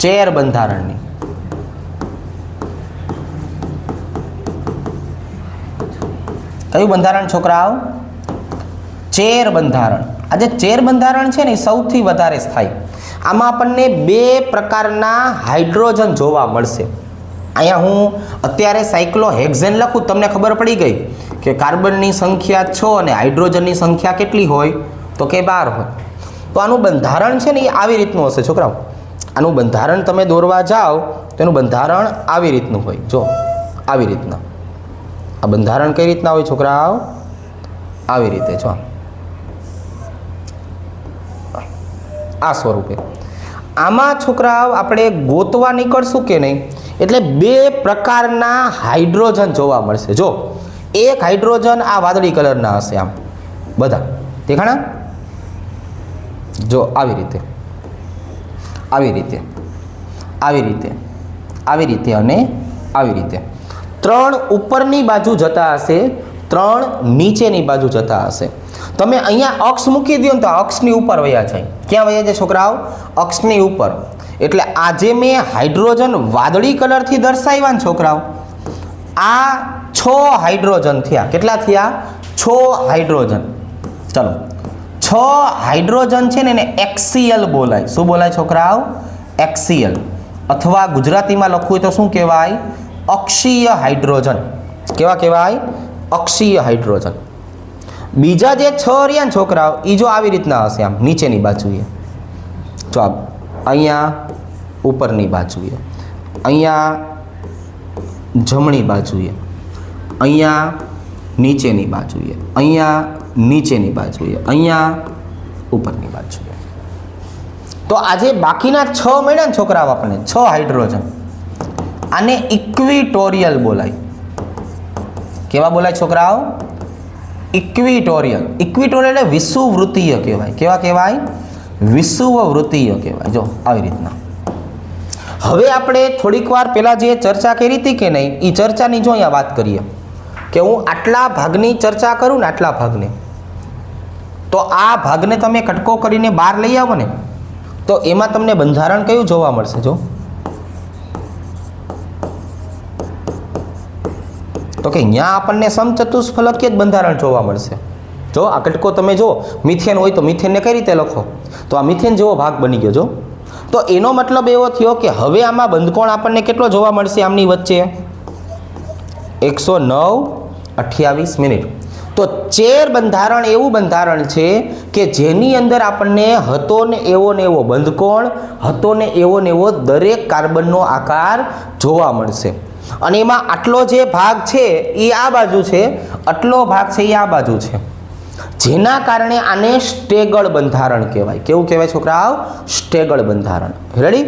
ચેર બંધારણની. કયું બંધારણ છોકરાઓ? ચેર બંધારણ. આ જે ચેર બંધારણ છે ને એ સૌથી વધારે સ્થાયી. આમાં આપણને બે પ્રકારના હાઇડ્રોજન જોવા મળશે. અહીંયા હું અત્યારે સાયક્લોહેક્ઝેન લખું, તમને ખબર પડી ગઈ કે કાર્બનની સંખ્યા 6 અને હાઇડ્રોજનની સંખ્યા કેટલી હોય? તો કે 12 હોય. તો આનું બંધારણ છે ને એ આવી રીતનું હશે છોકરાઓ. આનું બંધારણ તમે દોરવા જાઓ તો એનું બંધારણ આવી રીતનું હોય. જો આવી રીતના આ બંધારણ કઈ રીતના હોય છોકરાઓ? આવી રીતે. જો આ સ્વરૂપે. આમાં છોકરાઓ આપણે ગોતવા નીકળશું કે નહીં, એટલે બે પ્રકારના હાઇડ્રોજન જોવા મળશે. જો એક હાઇડ્રોજન આ વાદળી કલરના હશે, આમ બધા દેખાણા? જો આવી રીતે, આવી રીતે, આવી રીતે, આવી રીતે અને આવી રીતે. 3 ઉપરની બાજુ જતા હશે, 3 નીચેની બાજુ જતા હશે. તમે અહીંયા અક્ષ મૂકી દો ને તો અક્ષની ઉપર વયા જાય. ક્યાં વયા જાય છોકરાઓ? અક્ષની ઉપર. એટલે આજે મેં હાઇડ્રોજન વાદળી કલરથી દર્શાવ્યા ને છોકરાઓ, આ 6 હાઇડ્રોજન થયા. કેટલા થયા? 6 હાઇડ્રોજન. ચલો 6 હાઇડ્રોજન છે ને એને એક્સિયલ બોલાય. શું બોલાય છોકરાઓ? એક્સિયલ. અથવા ગુજરાતીમાં લખવું હોય તો શું કહેવાય? અક્ષીય હાઇડ્રોજન. કેવા કહેવાય? અક્ષીય હાઇડ્રોજન. બીજા જે 6 રહ્યા ને છોકરાઓ એ જો આવી રીતના હશે, આમ નીચેની બાજુએ. જો અહીંયા ઉપરની બાજુએ, અહીંયા જમણી બાજુએ, અહીંયા નીચેની બાજુએ, અહીંયા નીચેની બાજુએ, અહીંયા ઉપરની બાજુએ. તો આજે બાકીના 6 મળ્યા ને છોકરાઓ આપણને 6 હાઇડ્રોજન, આને ઇક્વિટોરિયલ બોલાય. કેવા બોલાય છોકરાઓ? ઇક્વિટોરિયલ. ઇક્વિટોરિયલ એટલે વિષુવવૃત્તીય કહેવાય. કેવા કહેવાય? વિષુવવૃત્તીય કહેવાય. જો આવી રીતના. હવે આપણે થોડીક વાર પહેલાં જે ચર્ચા કરી હતી કે નહીં, એ ચર્ચાની જો અહીંયા વાત કરીએ કે હું આટલા ભાગની ચર્ચા કરું ને, આટલા ભાગની, તો આ ભાગને તમે કટકો કરીને બહાર લઈ આવો ને તો એમાં તમને બંધારણ કયું જોવા મળશે? જો તો કે અહીંયા આપણને સમચતુષ્ફલકીય જ બંધારણ જોવા મળશે. જો આ કટકો તમે જો મિથેન હોય તો મિથેનને કઈ રીતે લખો? તો આ મિથેન જેવો ભાગ બની ગયો. જો તો એનો મતલબ એવો થયો કે હવે આમાં બંધકોણ આપણને કેટલો જોવા મળશે? આમની વચ્ચે 109:28 મિનિટ. તો ચેર બંધારણ એવું બંધારણ છે કે જેની અંદર આપણને હતો ને એવો બંધકોણ, હતો ને એવો દરેક કાર્બનનો આકાર જોવા મળશે. અને એમાં આટલો જે ભાગ છે એ આ બાજુ છે, આટલો ભાગ છે એ આ બાજુ છે, જેના કારણે આને સ્ટેગળ બંધારણ કહેવાય. કેવું કહેવાય છોકરાઓ? સ્ટેગળ બંધારણ. રેડી?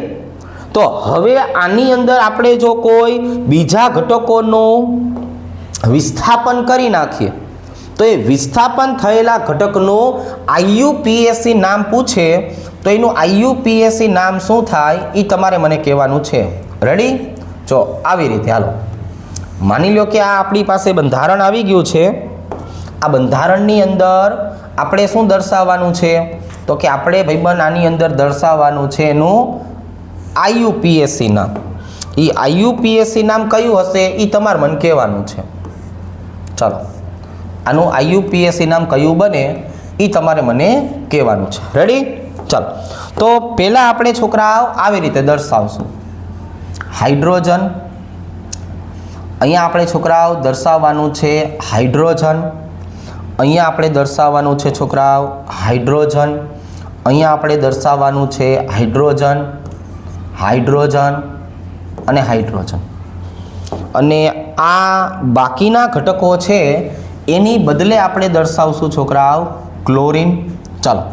તો હવે આની અંદર આપણે જો કોઈ બીજા ઘટકોનું વિસ્થાપન કરી નાખીએ તો એ વિસ્થાપન થયેલા ઘટકનું IUPAC નામ પૂછે તો એનું IUPAC નામ શું થાય એ તમારે મને કહેવાનું છે. રેડી? જો આવી રીતે હાલો, માની લો કે આ આપણી પાસે બંધારણ આવી ગયું છે. આ બંધારણની અંદર આપણે શું દર્શાવવાનું છે? તો કે આપણે ભાઈબંધ આની અંદર દર્શાવવાનું છે એનું IUPAC નામ. એ IUPAC નામ કયું હશે એ તમારે મને કહેવાનું છે. ચાલો, આનું IUPAC નામ કયું બને એ તમારે મને કહેવાનું છે. રેડી? ચાલો, તો પહેલાં આપણે છોકરાઓ આવી રીતે દર્શાવશું. હાઇડ્રોજન, અહીંયા આપણે છોકરાઓ દર્શાવવાનું છે હાઇડ્રોજન. અહીંયા આપણે દર્શાવવાનું છે છોકરાઓ હાઇડ્રોજન, અહીંયા આપણે દર્શાવવાનું છે હાઇડ્રોજન, હાઇડ્રોજન અને હાઇડ્રોજન. અને આ બાકીના ઘટકો છે એની બદલે આપણે દર્શાવશું છોકરાઓ ક્લોરીન. ચાલો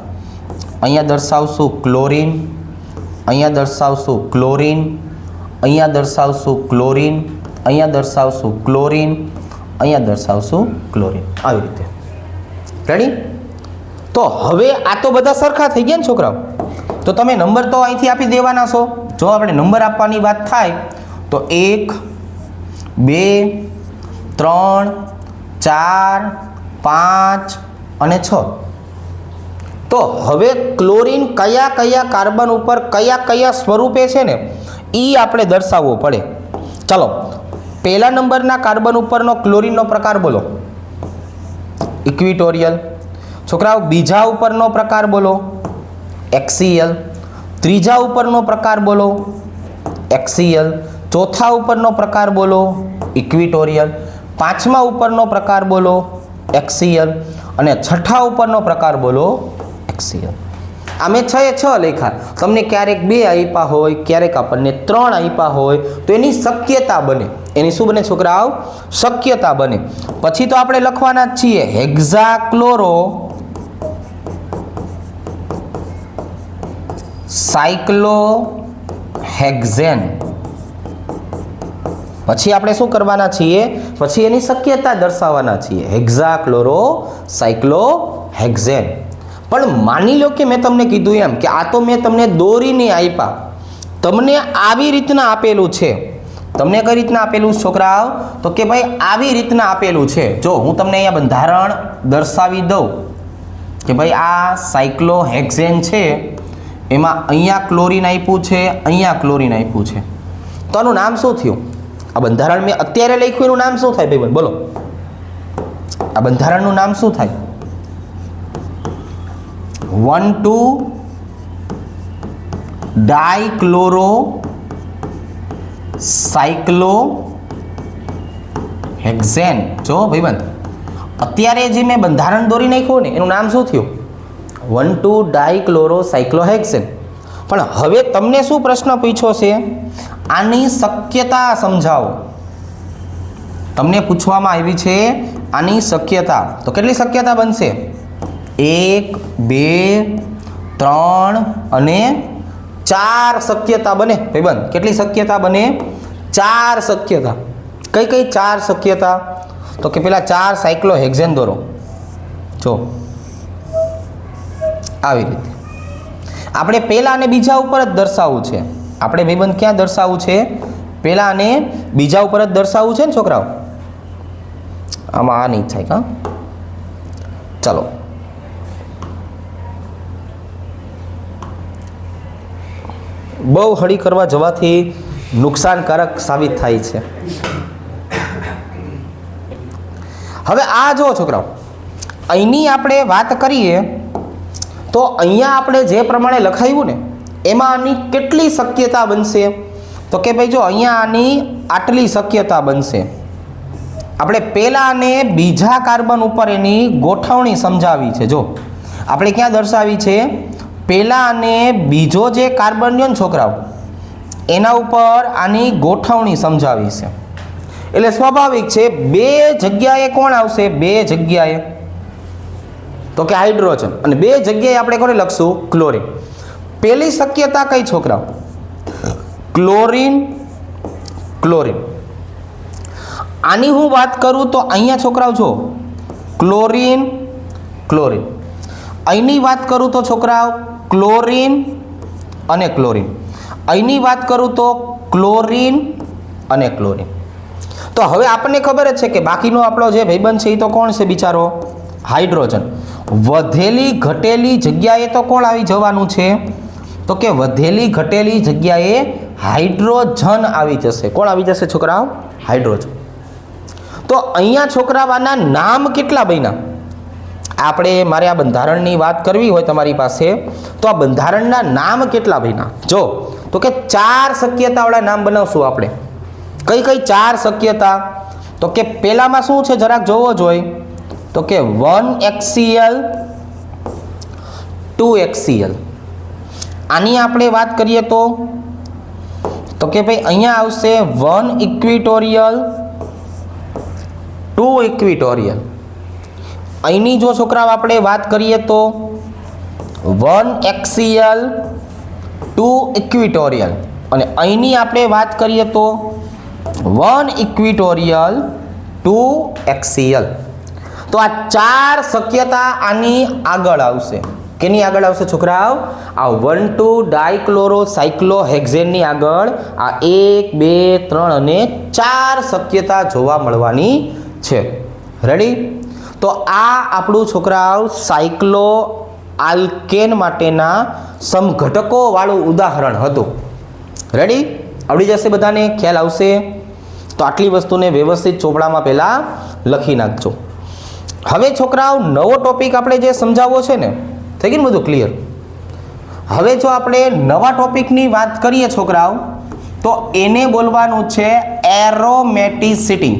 અહીંયા દર્શાવશું ક્લોરીન, અહીંયા દર્શાવશું ક્લોરીન, અહીંયા દર્શાવશું ક્લોરીન, અહીંયા દર્શાવશું ક્લોરીન, અહીંયા દર્શાવશું ક્લોરીન. આવી રીતે રેડી. તો હવે આ તો બધા સરખા થઈ ગયા ને છોકરાઓ, તો તમે નંબર તો અહીંથી આપી દેવાના છો. જો આપણે નંબર આપવાની વાત થાય તો 1 2 3 4 5 અને 6. તો હવે ક્લોરીન કયા કયા કાર્બન ઉપર કયા કયા સ્વરૂપે છે ને એ આપણે દર્શાવવો પડે. ચાલો પહેલા નંબરના કાર્બન ઉપરનો ક્લોરીનનો પ્રકાર બોલો, ઇક્વિટોરિયલ. છોકરાઓ બીજા ઉપરનો પ્રકાર બોલો, એક્સિયલ. ત્રીજા ઉપરનો પ્રકાર બોલો, એક્સિયલ. ચોથા ઉપરનો પ્રકાર બોલો, ઇક્વિટોરિયલ. પાંચમા ઉપરનો પ્રકાર બોલો, એક્સિયલ. અને છઠ્ઠા ઉપરનો પ્રકાર બોલો, એક્સિયલ. અમે 6 એ 6 લખ્યા. તમને ક્યારેક 2 આપ્યા હોય, ક્યારેક આપણને 3 આપ્યા હોય તો એની શક્યતા બને. એની શું બને છોકરાઓ? શક્યતા બને. પછી તો આપણે લખવાના જ છીએ હેક્ઝાક્લોરો સાયક્લોહેક્ઝેન. પછી આપણે શું કરવાના છીએ? પછી એની શક્યતા દર્શાવવાના છીએ હેક્ઝાક્લોરો સાયક્લોહેક્ઝેન. પણ માની લો કે મેં તમને કીધું એમ કે આ તો મેં તમને દોરીને આપ્યા, તમને આવી રીતના આપેલું છે. તમને કઈ રીતના આપેલું છોકરાઓ? તો કે ભાઈ આવી રીતના આપેલું છે. જો હું તમને અહીંયા બંધારણ દર્શાવી દઉં કે ભાઈ આ સાયક્લોહેક્ઝેન છે, એમાં અહીંયા ક્લોરીન આપ્યું છે, અહીંયા ક્લોરીન આપ્યું છે. તો આનું નામ શું થયું? આ બંધારણ મેં અત્યારે લખ્યું એનું નામ શું થાય ભાઈ બોલો? આ બંધારણનું નામ શું થાય? 1,2 ડાયક્લોરો સાયક્લોહેક્ઝેન. જો ભાઈબંધ અત્યારે જે મેં બંધારણ દોરી નાખ્યું ને એનું નામ શું થયું? 1,2 ડાયક્લોરો સાયક્લોહેક્ઝેન. પણ હવે તમને શું પ્રશ્ન પૂછ્યો છે? આની શક્યતા સમજાવો. તમને પૂછવામાં આવી છે આની શક્યતા. તો કેટલી શક્યતા બનશે? 1 2 3 અને 4 શક્યતા બને ભાઈબંધ. કેટલી શક્યતા બને? 4 શક્યતા. કઈ કઈ 4 શક્યતા? તો કે પેલા 4 સાયક્લોહેક્ઝેન દોરો. જો આવી રીતે આપણે પહેલા અને બીજા ઉપર જ દર્શાવવું છે. આપણે ભાઈબંધ ક્યાં દર્શાવવું છે? પહેલા અને બીજા ઉપર જ દર્શાવવું છે ને છોકરાઓ. આમાં આ નહીં થાય. હા ચાલો બહુ હળી કરવા જવાથી નુકસાનકારક સાબિત થાય છે. હવે આ જો છોકરાઓ અહીંની આપણે વાત કરીએ તો અહીંયા આપણે જે પ્રમાણે લખાયું ને એમાં આની કેટલી શક્યતા બનશે? તો કે ભાઈ જો અહીંયા આની આટલી શક્યતા બનશે. આપણે પહેલા અને બીજા કાર્બન ઉપર એની ગોઠવણી સમજાવી છે. જો આપણે ક્યાં દર્શાવી છે? પહેલા અને બીજો જે કાર્બન રહ્યો ને છોકરાઓ એના ઉપર આની ગોઠવણી સમજાવી છે. એટલે સ્વાભાવિક છે 2 જગ્યાએ કોણ આવશે? 2 જગ્યાએ તો કે હાઇડ્રોજન, અને 2 જગ્યાએ આપણે કોને લખશું? ક્લોરીન. પહેલી શક્યતા કઈ છોકરાઓ? Chlorine chlorine. આની હું વાત કરું તો અહીંયા છોકરાઓ જો ક્લોરીન ક્લોરીન. અહીંની વાત કરું તો છોકરાઓ ક્લોરીન અને ક્લોરીન. અહીંની વાત કરું તો ક્લોરીન અને ક્લોરીન. તો હવે આપણને ખબર જ છે કે બાકીનો આપણો જે ભાઈબંધ છે એ તો કોણ છે બિચારો? હાઇડ્રોજન. વધેલી ઘટેલી જગ્યાએ તો કોણ આવી જવાનું છે? તો કે વધેલી ઘટેલી જગ્યાએ હાઇડ્રોજન આવી જશે. કોણ આવી જશે છોકરાઓ? હાઇડ્રોજન. તો અહીંયા છોકરાવાના નામ કેટલા બન્યા? આપણે મારે આ બંધારણની વાત કરવી હોય તમારી પાસે તો આ બંધારણના નામ કેટલા બન્યા? જો તો કે 4 શક્યતાવાળા નામ બનાવશું આપણે. કઈ કઈ 4 શક્યતા? તો કે પહેલામાં શું છે જરાક જોવો જોઈએ. તો કે 1 HCl 2 HCl. આની આપણે વાત કરીએ તો કે ભાઈ અહીંયા આવશે 1 ઇક્વિટોરિયલ 2 ઇક્વિટોરિયલ. અહીંની જો છોકરાઓ આપણે વાત કરીએ તો 1 HCl 2 ઇક્વિટોરિયલ, અને અહીંની આપણે વાત કરીએ તો 1 ઇક્વિટોરિયલ 2 HCl. તો આ 4 શક્યતા આની આગળ આવશે. કેની આગળ આવશે છોકરાઓ? આ 1,2 ડાયક્લોરોસાયક્લોહેક્ઝેનની આગળ આ 1 2 3 અને 4 શક્યતા જોવા મળવાની છે. રેડી? તો આ આપણું છોકરાઓ સાયક્લો આલ્કેન માટેના સમઘટકો વાળું ઉદાહરણ હતું. રેડી? આવડી જશે બધાને? ખ્યાલ આવશે? તો આટલી વસ્તુને વ્યવસ્થિત ચોપડામાં પહેલા લખી નાખજો. હવે છોકરાઓ નવો ટોપિક આપણે જે સમજાવવો છે ને, થઈ ગયું ને બધું ક્લિયર? હવે જો આપણે નવા ટોપિકની વાત કરીએ છોકરાઓ, તો એને બોલવાનું છે એરોમેટિસિટી.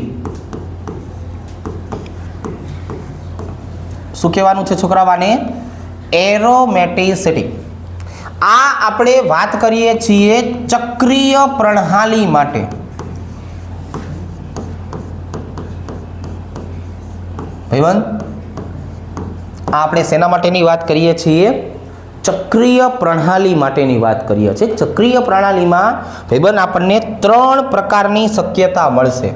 શું કહેવાનું છે છોકરાઓ આને? એરોમેટિસિટી. આ આપણે વાત કરીએ છીએ ચક્રીય પ્રણાલી માટે. ભાઈબંધ, આ આપણે શેના માટેની વાત કરીએ છીએ? ચક્રીય પ્રણાલી માટેની વાત કરીએ છીએ. ચક્રીય પ્રણાલીમાં ભાઈબંધ આપણને 3 પ્રકારની શક્યતા મળશે.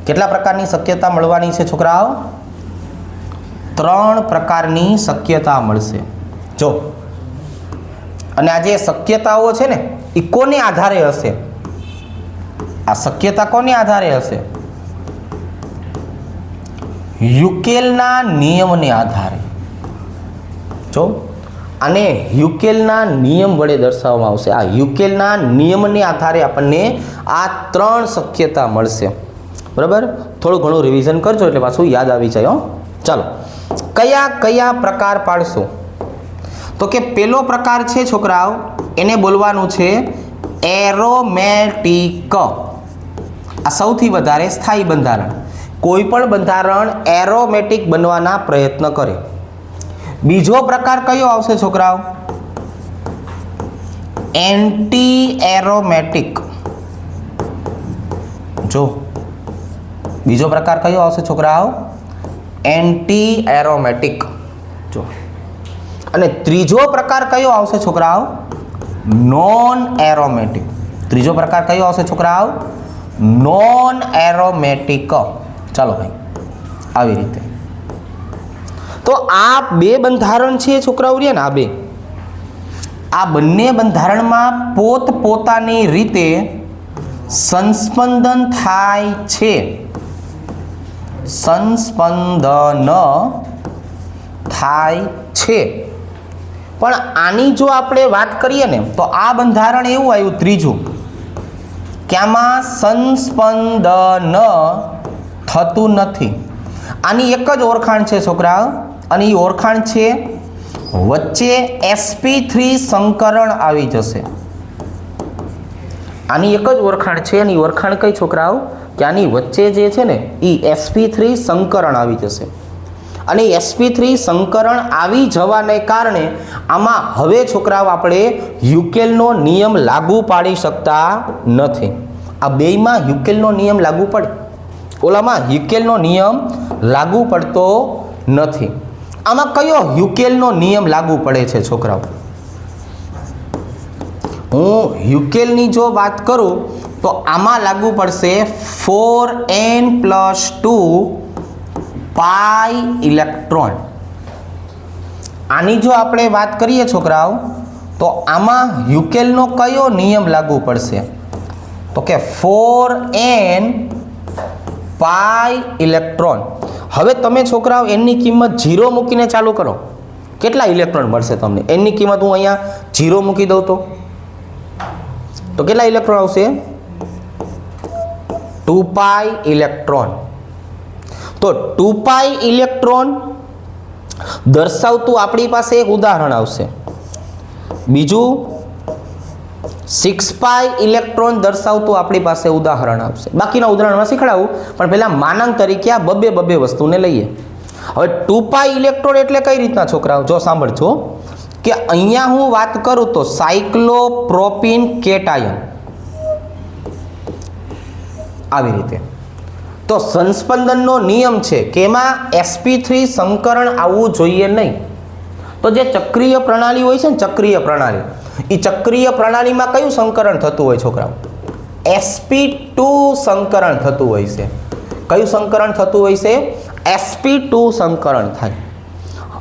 કેટલા પ્રકારની શક્યતા મળવાની છે છોકરાઓ? 3 પ્રકારની શક્યતા મળશે. જો, અને આ જે શક્યતાઓ છે ને એ કોને આધારે હશે? આ શક્યતા કોને આધારે હશે? યુકેલના નિયમને આધારે. જો, આને યુકેલના નિયમ વડે દર્શાવવામાં આવશે. આ યુકેલના નિયમને આધારે આપણને આ 3 શક્યતા મળશે. બરાબર? થોડું ઘણું રિવિઝન કરજો એટલે પાછું યાદ આવી જાય. ચાલો, કયા કયા પ્રકાર પાડશો? તો કે પહેલો પ્રકાર છે છોકરાઓ, એને બોલવાનું છે એરોમેટિક. આ સૌથી વધારે સ્થાયી બંધારણ. કોઈ પણ બંધારણ એરોમેટિક બનવાના પ્રયત્ન કરે. બીજો પ્રકાર કયો આવશે છોકરાઓ? Anti aromatic. જો, બીજો પ્રકાર કયો આવશે છોકરાઓ? Anti aromatic. જો, અને ત્રીજો પ્રકાર કયો આવશે છોકરાઓ? Non aromatic. ત્રીજો પ્રકાર કયો આવશે છોકરાઓ? Non aromatic. ચાલો ભાઈ, આવી રીતે. તો આ 2 બંધારણ છે છોકરાઓ, રહ્યા ને આ 2, આ બંને બંધારણમાં પોતપોતાની રીતે સંસ્પંદન થાય છે. સંસ્પંદન થાય છે. પણ આની જો આપણે વાત કરીએ ને, તો આ બંધારણ એવું આવ્યું ત્રીજું, કે આમાં સંસ્પંદન થતું નથી. આની એક જ ઓળખાણ છે છોકરાઓ, અને એ ઓળખાણ છે વચ્ચે sp3 સંકરણ આવી જશે. આની એક જ ઓળખાણ છે, અને ઓળખાણ કઈ છોકરાઓ? કે આની વચ્ચે જે છે ને એ sp3 સંકરણ આવી જશે. અને sp3 સંકરણ આવી જવાને કારણે આમાં હવે છોકરાઓ આપણે યુકેલનો નિયમ લાગુ પાડી શકતા નથી. આ બેયમાં યુકેલનો નિયમ લાગુ પડે, ઓલામાં યુકેલનો નિયમ લાગુ પડતો નથી. આમાં કયો યુકેલનો નિયમ લાગુ પડે છે છોકરાઓ? હું યુકેલની જો વાત કરું તો આમાં લાગુ પડશે 4n+2 પાઈ ઇલેક્ટ્રોન. આની જો આપણે વાત કરીએ છોકરાઓ, તો આમાં યુકેલનો કયો નિયમ લાગુ પડશે? તો કે 4n પાઈ ઇલેક્ટ્રોન. હવે તમે છોકરાઓ એની કિંમત 0 મૂકીને ચાલુ કરો, કેટલા ઇલેક્ટ્રોન મળશે તમને? એની કિંમત હું અહીંયા 0 મૂકી દઉં તો કેટલા ઇલેક્ટ્રોન આવશે? 2 પાઈ ઇલેક્ટ્રોન. તો 2 પાઈ ઇલેક્ટ્રોન દર્શાવતું આપણી પાસે એક ઉદાહરણ આવશે. બીજું 6π ઇલેક્ટ્રોન દર્શાવતું આપણી પાસે ઉદાહરણ આવશે. બાકીના ઉદાહરણમાં શીખડાવું, પણ પહેલા માનાંક તરીકે આ બબે વસ્તુને લઈએ. હવે 2π ઇલેક્ટ્રોન એટલે કઈ રીતના છોકરાઓ? જો સાંભળજો કે અહીંયા હું વાત કરું તો સાયક્લોપ્રોપીન કેટાયન આવી રીતે. તો સંસ્પંદનનો નિયમ છે કે એમાં sp3 સંકરણ આવવું જોઈએ નહીં. તો જે ચક્રીય પ્રણાલી હોય છે ને, ચક્રીય પ્રણાલી, એ ચક્રીય પ્રણાલીમાં કયું સંકરણ થતું હોય છોકરાઓ? sp2 સંકરણ થતું હોય છે. કયું સંકરણ થતું હોય છે? sp2 સંકરણ થાય.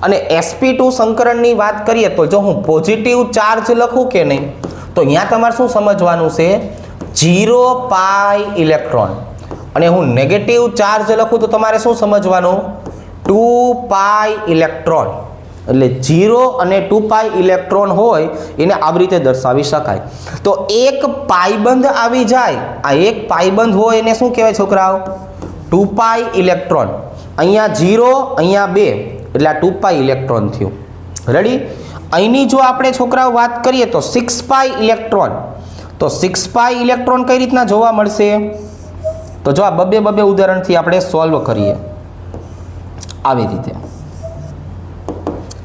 અને sp2 સંકરણની વાત કરીએ તો જો હું પોઝિટિવ ચાર્જ લખું કે નહીં, તો અહીંયા તમારે શું સમજવાનું છે? 0π ઇલેક્ટ્રોન. અને હું નેગેટિવ ચાર્જ લખું તો તમારે શું સમજવાનું? 2π ઇલેક્ટ્રોન. એટલે 0 અને 2π ઇલેક્ટ્રોન હોય એને આવી રીતે દર્શાવી શકાય. તો એક પાયબંધ આવી જાય, આ એક પાયબંધ હોય એને શું કહેવાય છોકરાઓ? 2π ઇલેક્ટ્રોન. અહીંયા 0, અહીંયા 2, એટલે આ 2π ઇલેક્ટ્રોન થયું. રેડી? અહીંની જો આપણે છોકરાઓ વાત કરીએ તો 6π ઇલેક્ટ્રોન. તો 6π ઇલેક્ટ્રોન કઈ રીતના જોવા મળશે? તો જો આ બબે ઉદાહરણથી આપણે સોલ્વ કરીએ આવી રીતે.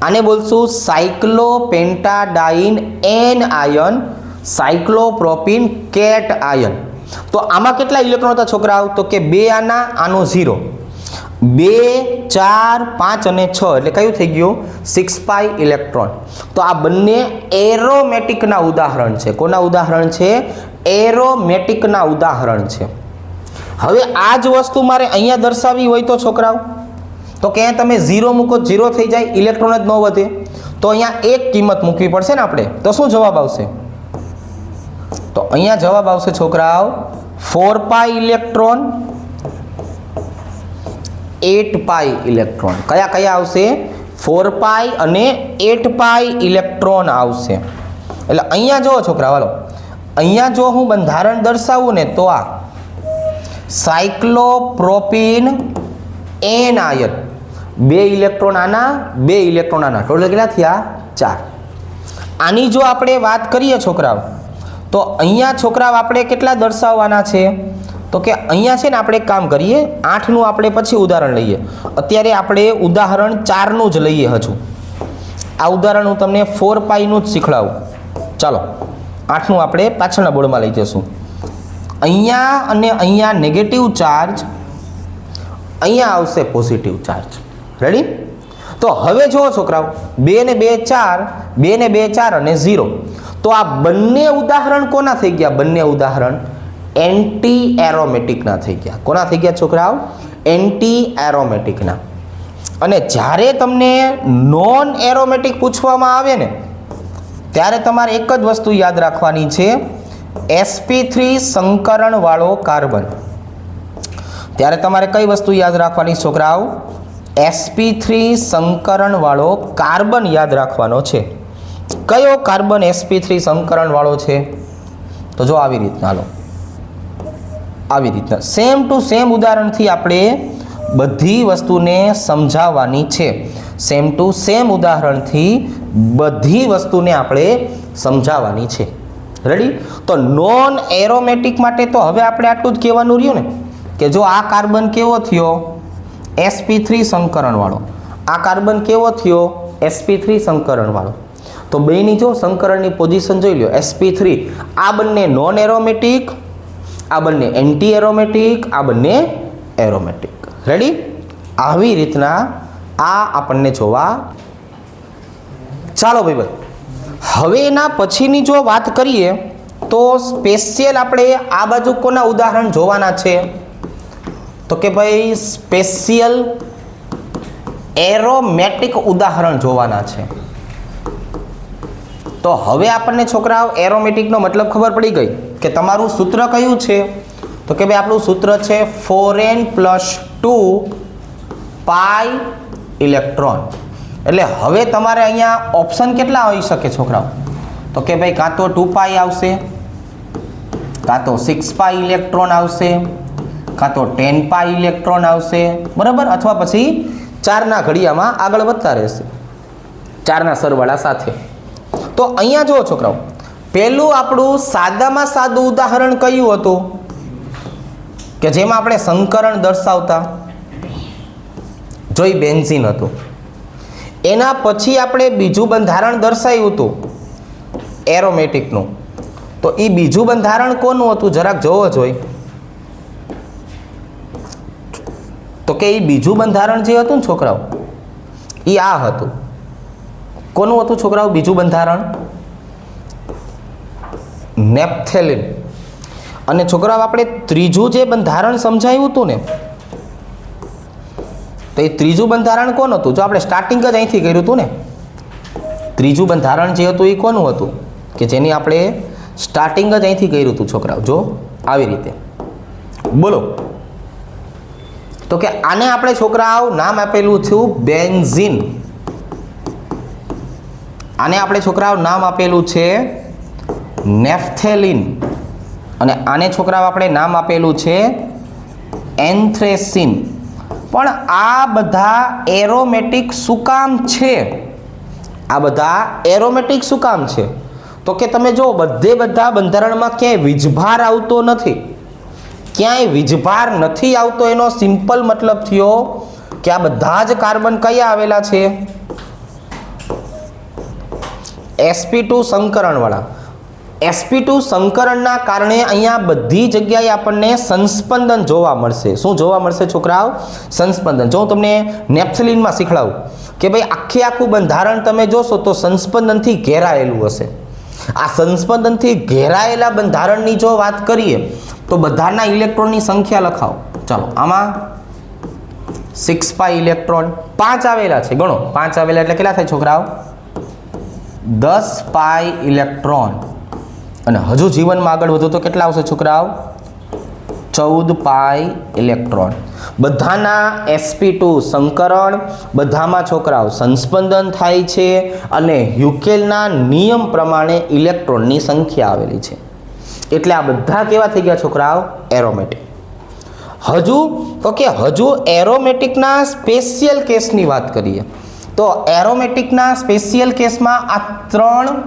આને બોલશું સાયક્લોપેન્ટાડાઇન એન આયન સાયક્લોપ્રોપીન કેટ આયન. તો આમાં કેટલા ઇલેક્ટ્રોન હતા છોકરાઓ? તો કે 2 આનો 0, 2, 4, 5 અને 6, એટલે કયું થઈ ગયું? 6π ઇલેક્ટ્રોન. તો આ બંને એરોમેટિકના ઉદાહરણ છે. કોના ઉદાહરણ છે? એરોમેટિકના ઉદાહરણ છે. હવે આ જ વસ્તુ મારે અહીંયા દર્શાવી હોય તો છોકરાઓ, તો ક્યાં તમે 0 મૂકો, 0 થઈ જાય, ઇલેક્ટ્રોન જ ન વધે. તો અહીંયા એક કિંમત મૂકવી પડશે ને આપણે. તો શું જવાબ આવશે? તો અહીંયા જવાબ આવશે છોકરાઓ 4π ઇલેક્ટ્રોન, 8π ઇલેક્ટ્રોન. કયા આવશે? 4π અને 8π ઇલેક્ટ્રોન આવશે. એટલે અહીંયા જો છોકરા, હાલો અહીંયા જો હું બંધારણ દર્શાવું ને તો આ સાયક્લોપ્રોપીન એન આયન, 2 ઇલેક્ટ્રોન આના, 2 ઇલેક્ટ્રોન આના, ટોટલ કેટલા થયા? 4. આની જો આપણે વાત કરીએ છોકરાઓ, તો અહીંયા છોકરાઓ આપણે કેટલા દર્શાવવાના છે? તો કે અહીંયા છે ને આપણે એક કામ કરીએ, 8નું આપણે પછી ઉદાહરણ લઈએ. અત્યારે આપણે ઉદાહરણ 4નું જ લઈએ. હજુ આ ઉદાહરણ હું તમને 4π નું જ શીખડાવું. ચાલો 8નું આપણે પાછળના બોર્ડમાં લઈ જશું. અહીંયા અને અહીંયા નેગેટિવ ચાર્જ, અહીંયા આવશે પોઝિટિવ ચાર્જ. રેડી? તો હવે જુઓ છોકરાઓ, 2 ને 2 4, 2 ને 2 4 અને 0. તો આ બંને ઉદાહરણ કોના થઈ ગયા? બંને ઉદાહરણ એન્ટી એરોમેટિકના થઈ ગયા. કોના થઈ ગયા છોકરાઓ? એન્ટી એરોમેટિકના. અને જ્યારે તમને નોન એરોમેટિક પૂછવામાં આવે ને, ત્યારે તમારે એક જ વસ્તુ યાદ રાખવાની છે, sp3 સંકરણ વાળો કાર્બન. ત્યારે તમારે કઈ વસ્તુ યાદ રાખવાની છોકરાઓ? sp3 સંકરણ વાળો કાર્બન યાદ રાખવાનો છે. કયો કાર્બન sp3 સંકરણ વાળો છે? તો જો આવી રીતના, લો આવી રીતના સેમ ટુ સેમ ઉદાહરણથી આપણે બધી વસ્તુને સમજાવવાની છે. સેમ ટુ સેમ ઉદાહરણથી બધી વસ્તુને આપણે સમજાવવાની છે. રેડી? તો નોન એરોમેટિક માટે તો હવે આપણે આટલું જ કહેવાનું રહ્યું ને, કે જો આ કાર્બન કેવો થયો? sp3 સંકરણ વાળો. આ કાર્બન કેવો થયો? sp3 સંકરણ વાળો. તો બેની જો સંકરણની પોઝિશન જોઈ લો. sp3 આ બંને નોન એરોમેટિક, આ બંને એન્ટી એરોમેટિક, આ બંને એરોમેટિક. રેડી? આવી રીતના આ આપણને જોવા. ચાલો ભાઈ, હવે એના પછીની જો વાત કરીએ તો સ્પેશિયલ આપણે આ બાજુ કોના ઉદાહરણ જોવાના છે? તો કે ભાઈ સ્પેશિયલ એરોમેટિક ઉદાહરણ જોવાના છે. તો હવે આપણને છોકરાઓ એરોમેટિકનો મતલબ ખબર પડી ગઈ કે તમારું સૂત્ર કયું છે? તો કે ભાઈ આપણું સૂત્ર છે 4n + 2π ઇલેક્ટ્રોન. એટલે હવે તમારે અહીંયા ઓપ્શન કેટલા હોઈ શકે છોકરાઓ? તો કે ભાઈ કાં તો 2π આવશે, કાં તો 6π ઇલેક્ટ્રોન આવશે, કાં તો 10π ઇલેક્ટ્રોન આવશે, બરાબર? અથવા પછી 4ના ઘડિયામાં આગળ વધતા રહેશે, 4ના સરવાળા સાથે. તો અહીંયા જુઓ છોકરાઓ, પહેલું આપણું સાદામાં સાદું ઉદાહરણ કયું હતું કે જેમાં આપણે સંકરણ દર્શાવતા? જોઈ બેન્ઝીન હતું. એના પછી આપણે બીજું બંધારણ દર્શાવ્યું હતું એરોમેટિકનું. તો એ બીજું બંધારણ કોનું હતું જરાક જોવો જોઈએ. તો કે એ બીજું બંધારણ જે હતું ને છોકરાઓ, એ આ હતું. કોનું હતું છોકરાઓ બીજું બંધારણ? નેપ્થેલિન. અને છોકરાઓ આપણે ત્રીજું જે બંધારણ સમજાયું હતું ને, તો એ ત્રીજું બંધારણ કોણ હતું? જો આપણે સ્ટાર્ટિંગ જ અહીંથી કર્યું હતું ને, ત્રીજું બંધારણ જે હતું એ કોનું હતું કે જેની આપણે સ્ટાર્ટિંગ જ અહીંથી કર્યું હતું છોકરાઓ. જો આવી રીતે બોલો. તો કે આને આપણે છોકરાઓ નામ આપેલું થયું બેન્ઝીન. આને આપણે છોકરાઓ નામ આપેલું છે નેપ્થેલિન. અને આને છોકરાઓ આપણે નામ આપેલું છે એન્થ્રેસિન. પણ આ બધા એરોમેટિક શું કામ છે? આ બધા એરોમેટિક શું કામ છે? તો કે તમે જો બધા બંધારણમાં ક્યાંય વીજભાર આવતો નથી. ક્યાંય વીજભાર નથી આવતો એનો સિમ્પલ મતલબ થયો કે આ બધા જ કાર્બન કયા આવેલા છે? sp2 સંકરણવાળા. sp2 સંકરણના કારણે અહીંયા બધી જગ્યાએ આપણને સંસ્પંદન જોવા મળશે. શું જોવા મળશે છોકરાઓ? સંસ્પંદન. જો હું તમને નેપ્થેલિનમાં શીખડાવું કે ભાઈ આખું બંધારણ તમે જોશો તો સંસ્પંદનથી ઘેરાયેલું હશે. આ સંસ્પંદનથી ઘેરાયેલા બંધારણની જો વાત કરીએ તો બધાના ઇલેક્ટ્રોનની સંખ્યા લખાવો. ચાલો, આમાં 6 પાઈ ઇલેક્ટ્રોન 5 આવેલા છે. ગણો, 5 આવેલા એટલે કેટલા થાય છોકરાઓ? 10 પાઈ ઇલેક્ટ્રોન. અને હજુ જીવનમાં આગળ વધુ તો કેટલા આવશે છોકરાઓ? 14 પાઈ ઇલેક્ટ્રોન. બધાના sp2 સંકરણ, બધામાં છોકરાઓ સંસ્પંદન થાય છે અને હ્યુકેલના નિયમ પ્રમાણે ઇલેક્ટ્રોનની સંખ્યા આવેલી છે. એટલે આ બધા કેવા થઈ ગયા છોકરાઓ? એરોમેટિક. હજુ એરોમેટિકના સ્પેશિયલ કેસની વાત કરીએ તો એરોમેટિકના સ્પેશિયલ કેસમાં આ 3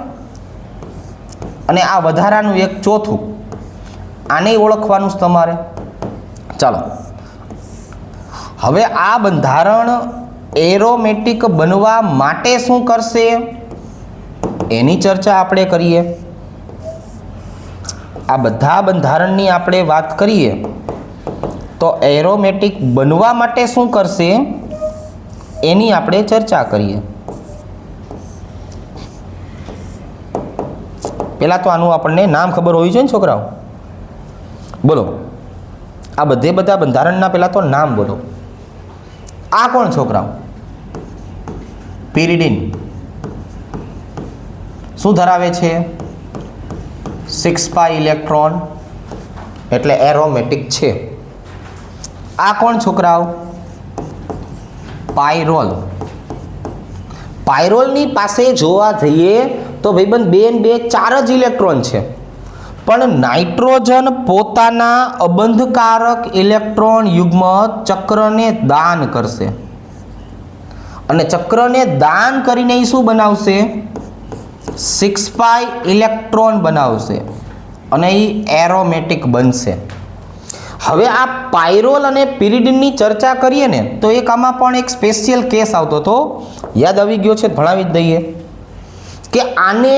અને આ વધારાનું એક ચોથું, આને ઓળખવાનું છે તમારે. ચાલો, હવે આ બંધારણ એરોમેટિક બનવા માટે શું કરશે એની ચર્ચા આપણે કરીએ. આ બધા બંધારણની આપણે વાત કરીએ તો એરોમેટિક બનવા માટે શું કરશે એની આપણે ચર્ચા કરીએ. પહેલા તો આનું આપણને નામ ખબર હોવી જોઈએ ને છોકરાઓ. બોલો, આ બધા બંધારણના પહેલા તો નામ બોલો. આ કોણ છોકરાઓ? પિરિડિન. શું ધરાવે છે? 6 પાઈ ઇલેક્ટ્રોન, એટલે એરોમેટિક છે. આ કોણ છોકરાઓ? પાયરોલ. પાયરોલની પાસે જોવા જઈએ તો ભાઈબંધ 2 ને 2 4 જ ઇલેક્ટ્રોન છે. પણ નાઇટ્રોજન પોતાના અબંધકારક ઇલેક્ટ્રોન યુગ્મ ચક્રને દાન કરશે અને ચક્રને દાન કરીને એ શું બનાવશે? 6 પાઈ ઇલેક્ટ્રોન બનાવશે અને એ એરોમેટિક બનશે. હવે આ પાયરોલ અને પિરિડિનની ચર્ચા કરીએ ને તો એક આમાં પણ એક સ્પેશિયલ કેસ આવતો હતો, યાદ આવી ગયો છે, ભણાવી જ દઈએ કે આને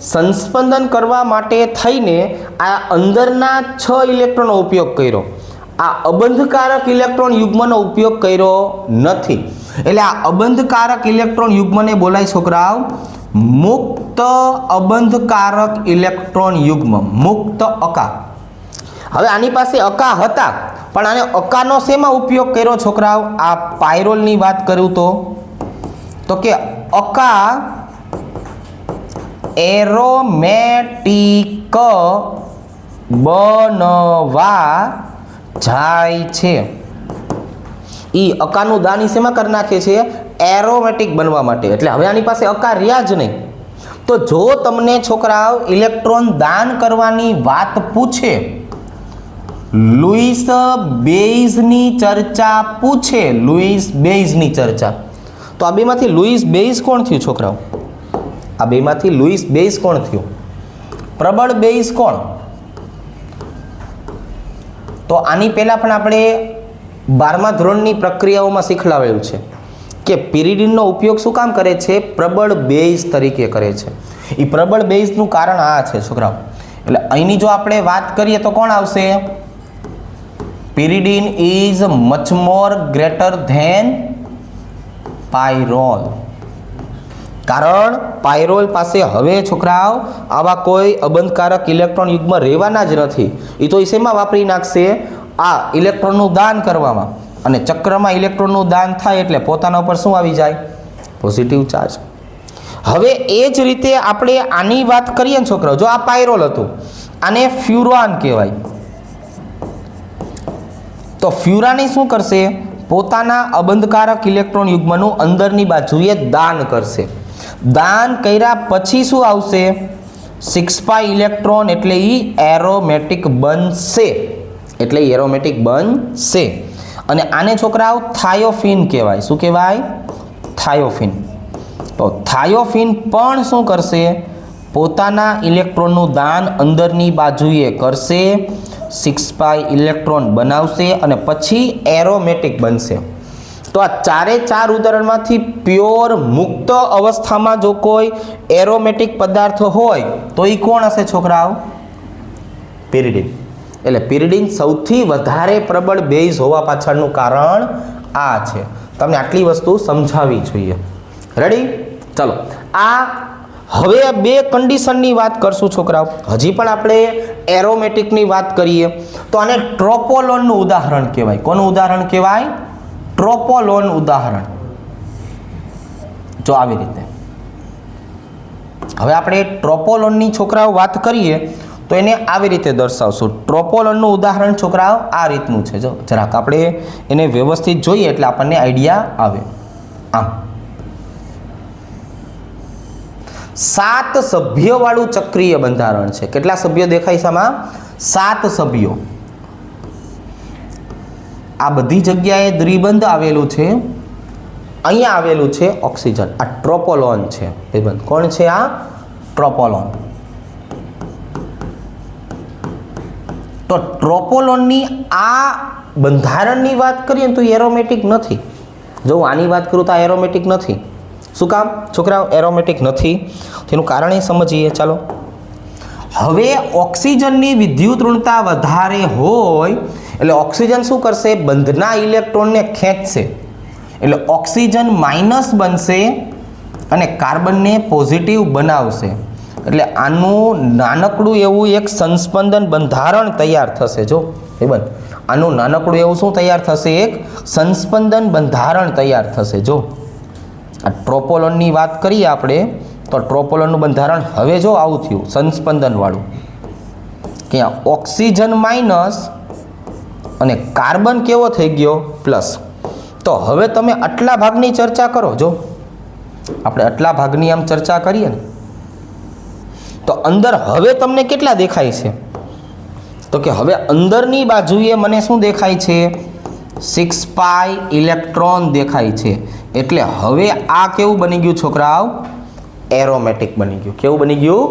સંસ્પંદન કરવા માટે થઈને આ અંદરના 6 ઇલેક્ટ્રોનનો ઉપયોગ કર્યો. આ અબંધકારક ઇલેક્ટ્રોન યુગ્મનો ઉપયોગ કર્યો નથી. એટલે આ અબંધકારક ઇલેક્ટ્રોન યુગ્મને બોલાય છોકરાઓ મુક્ત અબંધકારક ઇલેક્ટ્રોન યુગ્મ, મુક્ત અકા. હવે આની પાસે અકા હતા પણ આને અકાનો શેમાં ઉપયોગ કર્યો છોકરાઓ? આ પાયરોલની વાત કરું તો કે અકા એરોમેટિક બનવા જાય છે. ઈ અકાનું દાન શેમાં કરી નાખે છે? એરોમેટિક બનવા માટે. એટલે હવે આની પાસે અકા રહ્યા જ નહીં. તો જો તમને છોકરાઓ ઇલેક્ટ્રોન દાન કરવાની વાત પૂછે, લુઈસ બેઇઝની ચર્ચા પૂછે, લુઈસ બેઇઝની ચર્ચા, તો આ બેમાંથી લુઈસ બેઇઝ કોણ થયું છોકરાઓ? આ બેમાંથી લુઈસ બેઇઝ કોણ થયું? પ્રબળ બેઝ કોણ? તો આની પહેલા પણ આપણે 12મા ધોરણની પ્રક્રિયાઓમાં શીખવાડેલું છે કે પિરિડિનનો ઉપયોગ શું કામ કરે છે? પ્રબળ બેઝ તરીકે કરે છે. એ પ્રબળ બેઝનું કારણ આ છે છોકરાઓ. એટલે અહીંની જો આપણે વાત કરીએ તો કોણ આવશે? Pyridine is much more greater than pyrrole. કારણ પાયરોલ પાસે હવે છોકરાઓ આવા કોઈ અબંધકારક ઇલેક્ટ્રોન યુગ્મ રહેવાના જ નથી. એ તો શેમાં વાપરી નાખશે? આ ઇલેક્ટ્રોનનું દાન કરવામાં. અને ચક્રમાં ઇલેક્ટ્રોનનું દાન થાય એટલે પોતાના ઉપર શું આવી જાય? Positive charge. હવે એ જ રીતે આપણે આની વાત કરીએ ને છોકરાઓ, જો આ પાયરોલ હતું, આને ફ્યુરાન કહેવાય. તો ફ્યુરાને શું કરશે? પોતાના અબંધકારક ઇલેક્ટ્રોન યુગ્મનું અંદરની બાજુએ દાન કરશે. દાન કર્યા પછી શું આવશે? 6π ઇલેક્ટ્રોન, એટલે એ એરોમેટિક બનશે. અને આને છોકરાઓ થાયોફિન કહેવાય. શું કહેવાય? થાયોફિન. તો થાયોફિન પણ શું કરશે? પોતાના ઇલેક્ટ્રોનનું દાન અંદરની બાજુએ કરશે, 6π ઇલેક્ટ્રોન બનાવશે અને પછી એરોમેટિક બનશે. તો આ ચારે ચાર ઉદાહરણમાંથી પ્યોર મુક્ત અવસ્થામાં જો કોઈ એરોમેટિક પદાર્થ હોય તો એ કોણ હશે છોકરાઓ? પિરિડિન. એટલે પિરિડિન સૌથી વધારે પ્રબળ બેઝ હોવા પાછળનું કારણ આ છે. તમને આટલી વસ્તુ સમજાવવી જોઈએ. રેડી? ચલો, આ હવે બે કન્ડિશનની વાત કરશું છોકરાઓ. હજી પણ આપણે એરોમેટિકની વાત કરીએ તો આને ટ્રોપોલોનનું ઉદાહરણ કહેવાય. કોનું ઉદાહરણ કહેવાય? ટ્રોપોલોન ઉદાહરણ. જો આવી રીતે હવે આપણે ટ્રોપોલોનની છોકરાઓ વાત કરીએ તો એને આવી રીતે દર્શાવશું. ટ્રોપોલોનનું ઉદાહરણ છોકરાઓ આ રીતનું છે. જો જરાક આપણે એને વ્યવસ્થિત જોઈએ એટલે આપણને આઈડિયા આવે. આમ 7 સભ્યવાળું ચક્રીય બંધારણ છે. કેટલા સભ્યો દેખાય છે આમાં? 7 સભ્યો. આ બધી જગ્યાએ દ્વિબંધ આવેલું છે. અહીંયા આવેલું છે ઓક્સિજન. આ ટ્રોપોલોન છે. કોણ છે આ? ટ્રોપોલોન. તો ટ્રોપોલોનની આ બંધારણની વાત કરીએ તો એરોમેટિક નથી. જો હું આની વાત કરું તો આ એરોમેટિક નથી. શું કામ છોકરાઓ એરોમેટિક નથી? તેનું કારણ એ સમજીએ. ચાલો, હવે ઓક્સિજનની વિદ્યુત ઋણતા વધારે હોય એટલે ઓક્સિજન શું કરશે? બંધના ઇલેક્ટ્રોનને ખેંચશે. એટલે ઓક્સિજન માઇનસ બનશે અને કાર્બનને પોઝિટિવ બનાવશે. એટલે આનું નાનકડું એવું એક સંસ્પંદન બંધારણ તૈયાર થશે. જો ભાઈબંધ, આનું નાનકડું એવું શું તૈયાર થશે? એક સંસ્પંદન બંધારણ તૈયાર થશે. જો આ ટ્રોપોલોનની વાત કરીએ આપણે તો ટ્રોપોલોનનું બંધારણ હવે જો આવું થયું સંસ્પંદનવાળું, કે ઓક્સિજન માઇનસ અને કાર્બન કેવો થઈ ગયો? પ્લસ. તો હવે તમે આટલા ભાગની ચર્ચા કરો. જો આપણે આટલા ભાગની આમ ચર્ચા કરીએ ને તો અંદર હવે તમને કેટલા દેખાય છે? તો કે હવે અંદરની બાજુએ મને શું દેખાય છે? 6π ઇલેક્ટ્રોન દેખાય છે. એટલે હવે આ કેવું બની ગયું છોકરાઓ? એરોમેટિક બની ગયું. કેવું બની ગયું?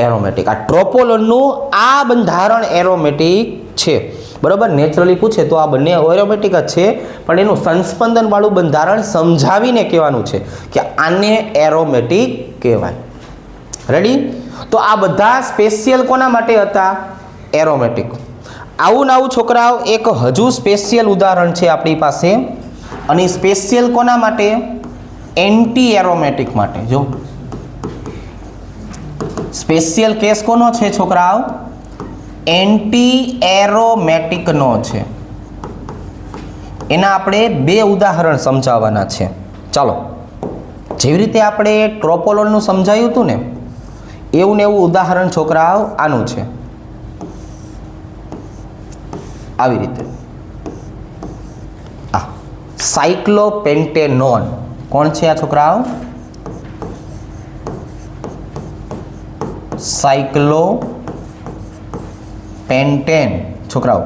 એરોમેટિક. આ ટ્રોપોલોનનું આ બંધારણ એરોમેટિક છે. બરાબર? નેચરલી પૂછે તો આ બંને એરોમેટિક જ છે, પણ એનું સંસ્પંદનવાળું બંધારણ સમજાવીને કહેવાનું છે કે આને એરોમેટિક કહેવાય. રેડી? તો આ બધા સ્પેશિયલ કોના માટે હતા? એરોમેટિક. આવું ને આવું છોકરાઓ એક હજુ સ્પેશિયલ ઉદાહરણ છે આપણી પાસે, અને સ્પેશિયલ કોના માટે? એન્ટી એરોમેટિક માટે. જો સ્પેશિયલ કેસ કોનો છે છોકરાઓ? એન્ટી એરોમેટિકનો છે. એના આપણે બે ઉદાહરણ સમજાવવાના છે. ચાલો, જેવી રીતે આપણે ટ્રોપોલોનનું સમજાયું હતું ને એવું ને એવું ઉદાહરણ છોકરાઓ આનું છે. આવી રીતે આ સાયક્લોપેન્ટેનોન. કોણ છે આ છોકરાઓ? સાયક્લોપેન્ટેન. છોકરાઓ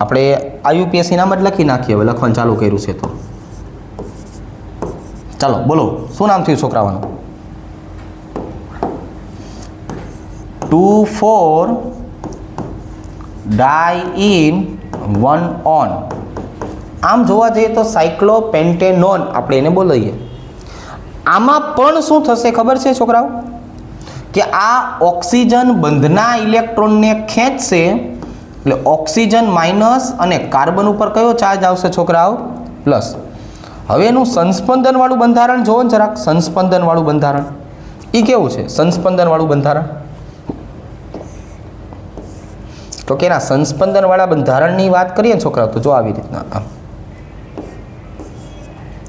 આપણે આયુપીએસસી નામ જ લખી નાખીએ. હવે લખવાનું ચાલુ કર્યું છે તો ચાલો બોલો, શું નામ થયું છોકરાઓનું? 2,4 ડાઇઇન 1 ઓન. આમ જોવા જઈએ તો સાયક્લોપેન્ટેનોન આપણે એને બોલાવીએ. આમાં પણ શું થશે ખબર છે છોકરાઓ, કે આ ઓક્સિજન બંધના ઇલેક્ટ્રોનને ખેંચશે, એટલે ઓક્સિજન માઇનસ અને કાર્બન ઉપર કયો ચાર્જ આવશે છોકરાઓ? પ્લસ. હવે એનું સંસ્પંદનવાળું બંધારણ જોવો ને જરાક. સંસ્પંદનવાળું બંધારણ એ કેવું છે? સંસ્પંદનવાળું બંધારણ તો કે ના સંસ્પંદનવાળા બંધારણની વાત કરીએ ને છોકરાઓ તો જો આવી રીતના આમ.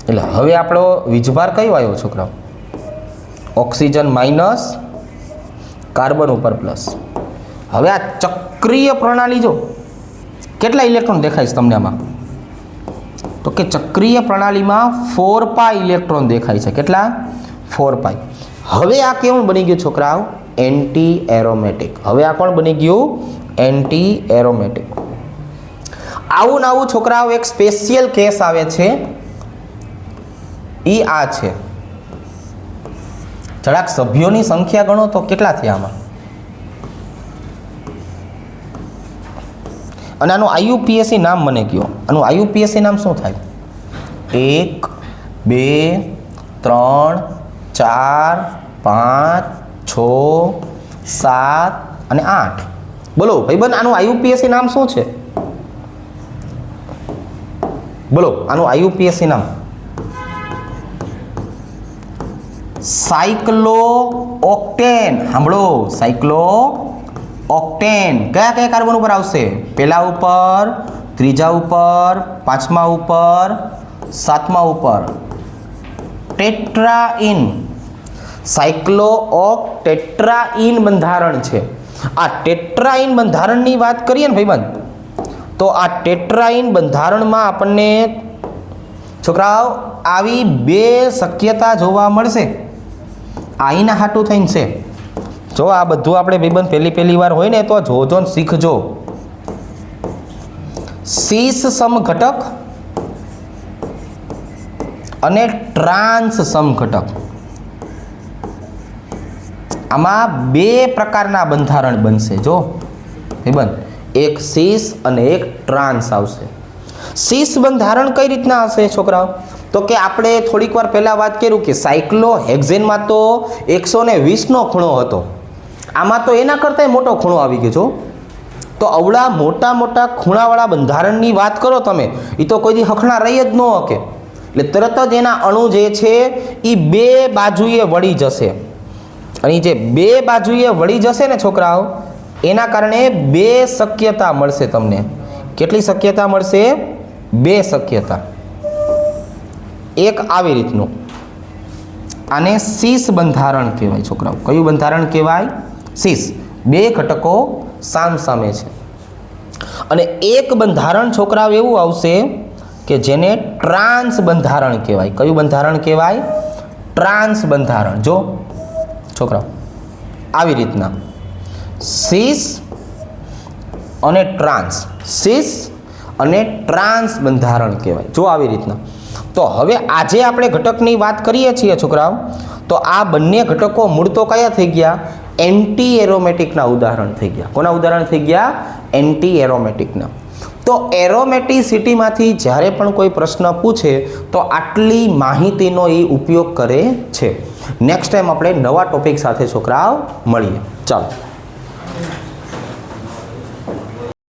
એટલે હવે આપણો વીજભાર કયો આવ્યો છોકરાઓ? ઓક્સિજન માઇનસ કાર્બન ઉપર પ્લસ. હવે આ ચક્રીય પ્રણાલી જો કેટલા ઇલેક્ટ્રોન દેખાય છે તમને આમાં? તો કે ચક્રીય પ્રણાલીમાં 4 પાઈ ઇલેક્ટ્રોન દેખાય છે. કેટલા? 4 પાઈ. હવે આ કેવું બની ગયું છોકરાઓ? Anti aromatic. હવે આ કોણ બની ગયું? Anti aromatic. આવું ને આવું છોકરાઓ એક સ્પેશિયલ કેસ આવે છે, એ આ છે. જરાક સભ્યોની સંખ્યા ગણો તો કેટલા થયા આમાં? અને આનું આઈયુપીએસસી નામ મને કહો. આનું આઈયુપીએસસી નામ શું થાય? 1 2 3 4 5 6 7 અને 8. બોલો ભાઈબંધ, આનું આઈયુપીએસસી નામ શું છે? બોલો આનું આઈયુપીએસસી નામ? સાયક્લો ઓક્ટેન. સાંભળો, સાયક્લો ઓક્ટેન. કયા કયા કાર્બન ઉપર આવશે? પહેલા ઉપર, ત્રીજા ઉપર, પાંચમા ઉપર, સાતમા ઉપર. ટેટ્રાઇન. સાયક્લો ઓક્ટેટ્રાઇન બંધારણ છે. આ ટેટ્રાઇન બંધારણની વાત કરીએ ને ભાઈબંધ, તો આ ટેટ્રાઇન બંધારણમાં આપણને છોકરાઓ આવી બે શક્યતા જોવા મળશે. આઈના હાટું થઈને છે. જો આ બધું આપણે ભાઈબંધ પહેલી વાર હોય ને તો જોજો ને શીખજો. સીસ સમઘટક અને ટ્રાન્સ સમઘટક. આમાં બે પ્રકારના બંધારણ બનશે. જો ભાઈબંધ, એક સીસ અને એક ટ્રાન્સ આવશે. સીસ બંધારણ કઈ રીતના હશે છોકરાઓ? તો કે આપણે થોડીક વાર પહેલાં વાત કર્યું કે સાયક્લોહેક્ઝેનમાં તો 120નો ખૂણો હતો. આમાં તો એના કરતાંય મોટો ખૂણો આવી ગયો છો. તો અવળા મોટા મોટા ખૂણાવાળા બંધારણની વાત કરો તમે, એ તો કોઈ દી હખણા રહી જ ન શકે. એટલે તરત જ એના અણુ જે છે એ બે બાજુએ વળી જશે. અને જે બે બાજુએ વળી જશે ને છોકરાઓ, એના કારણે બે શક્યતા મળશે તમને. કેટલી શક્યતા મળશે? બે શક્યતા. એક આવી રીતનું, આને સીસ બંધારણ કહેવાય છોકરાઓ. કયું બંધારણ કહેવાય? સીસ. બે ઘટકો સામસામે છે. અને એક બંધારણ છોકરાઓ એવું આવશે કે જેને ટ્રાન્સ બંધારણ કહેવાય. કયું બંધારણ કહેવાય? ટ્રાન્સ બંધારણ. જો છોકરાઓ આવી રીતના સીસ અને ટ્રાન્સ. સીસ અને ટ્રાન્સ બંધારણ કહેવાય. જો આવી રીતના. તો હવે આજે આપણે ઘટકની વાત કરીએ છીએ છોકરાઓ, તો આ બંને ઘટકો મૂળ તો કયા થઈ ગયા? એન્ટી એરોમેટિકના ઉદાહરણ થઈ ગયા. કોના ઉદાહરણ થઈ ગયા? એન્ટી એરોમેટિકના. તો એરોમેટિસિટીમાંથી જ્યારે પણ કોઈ પ્રશ્ન પૂછે તો આટલી માહિતીનો એ ઉપયોગ કરે છે. નેક્સ્ટ ટાઈમ આપણે નવા ટોપિક સાથે છોકરાઓ મળીએ. ચાલો.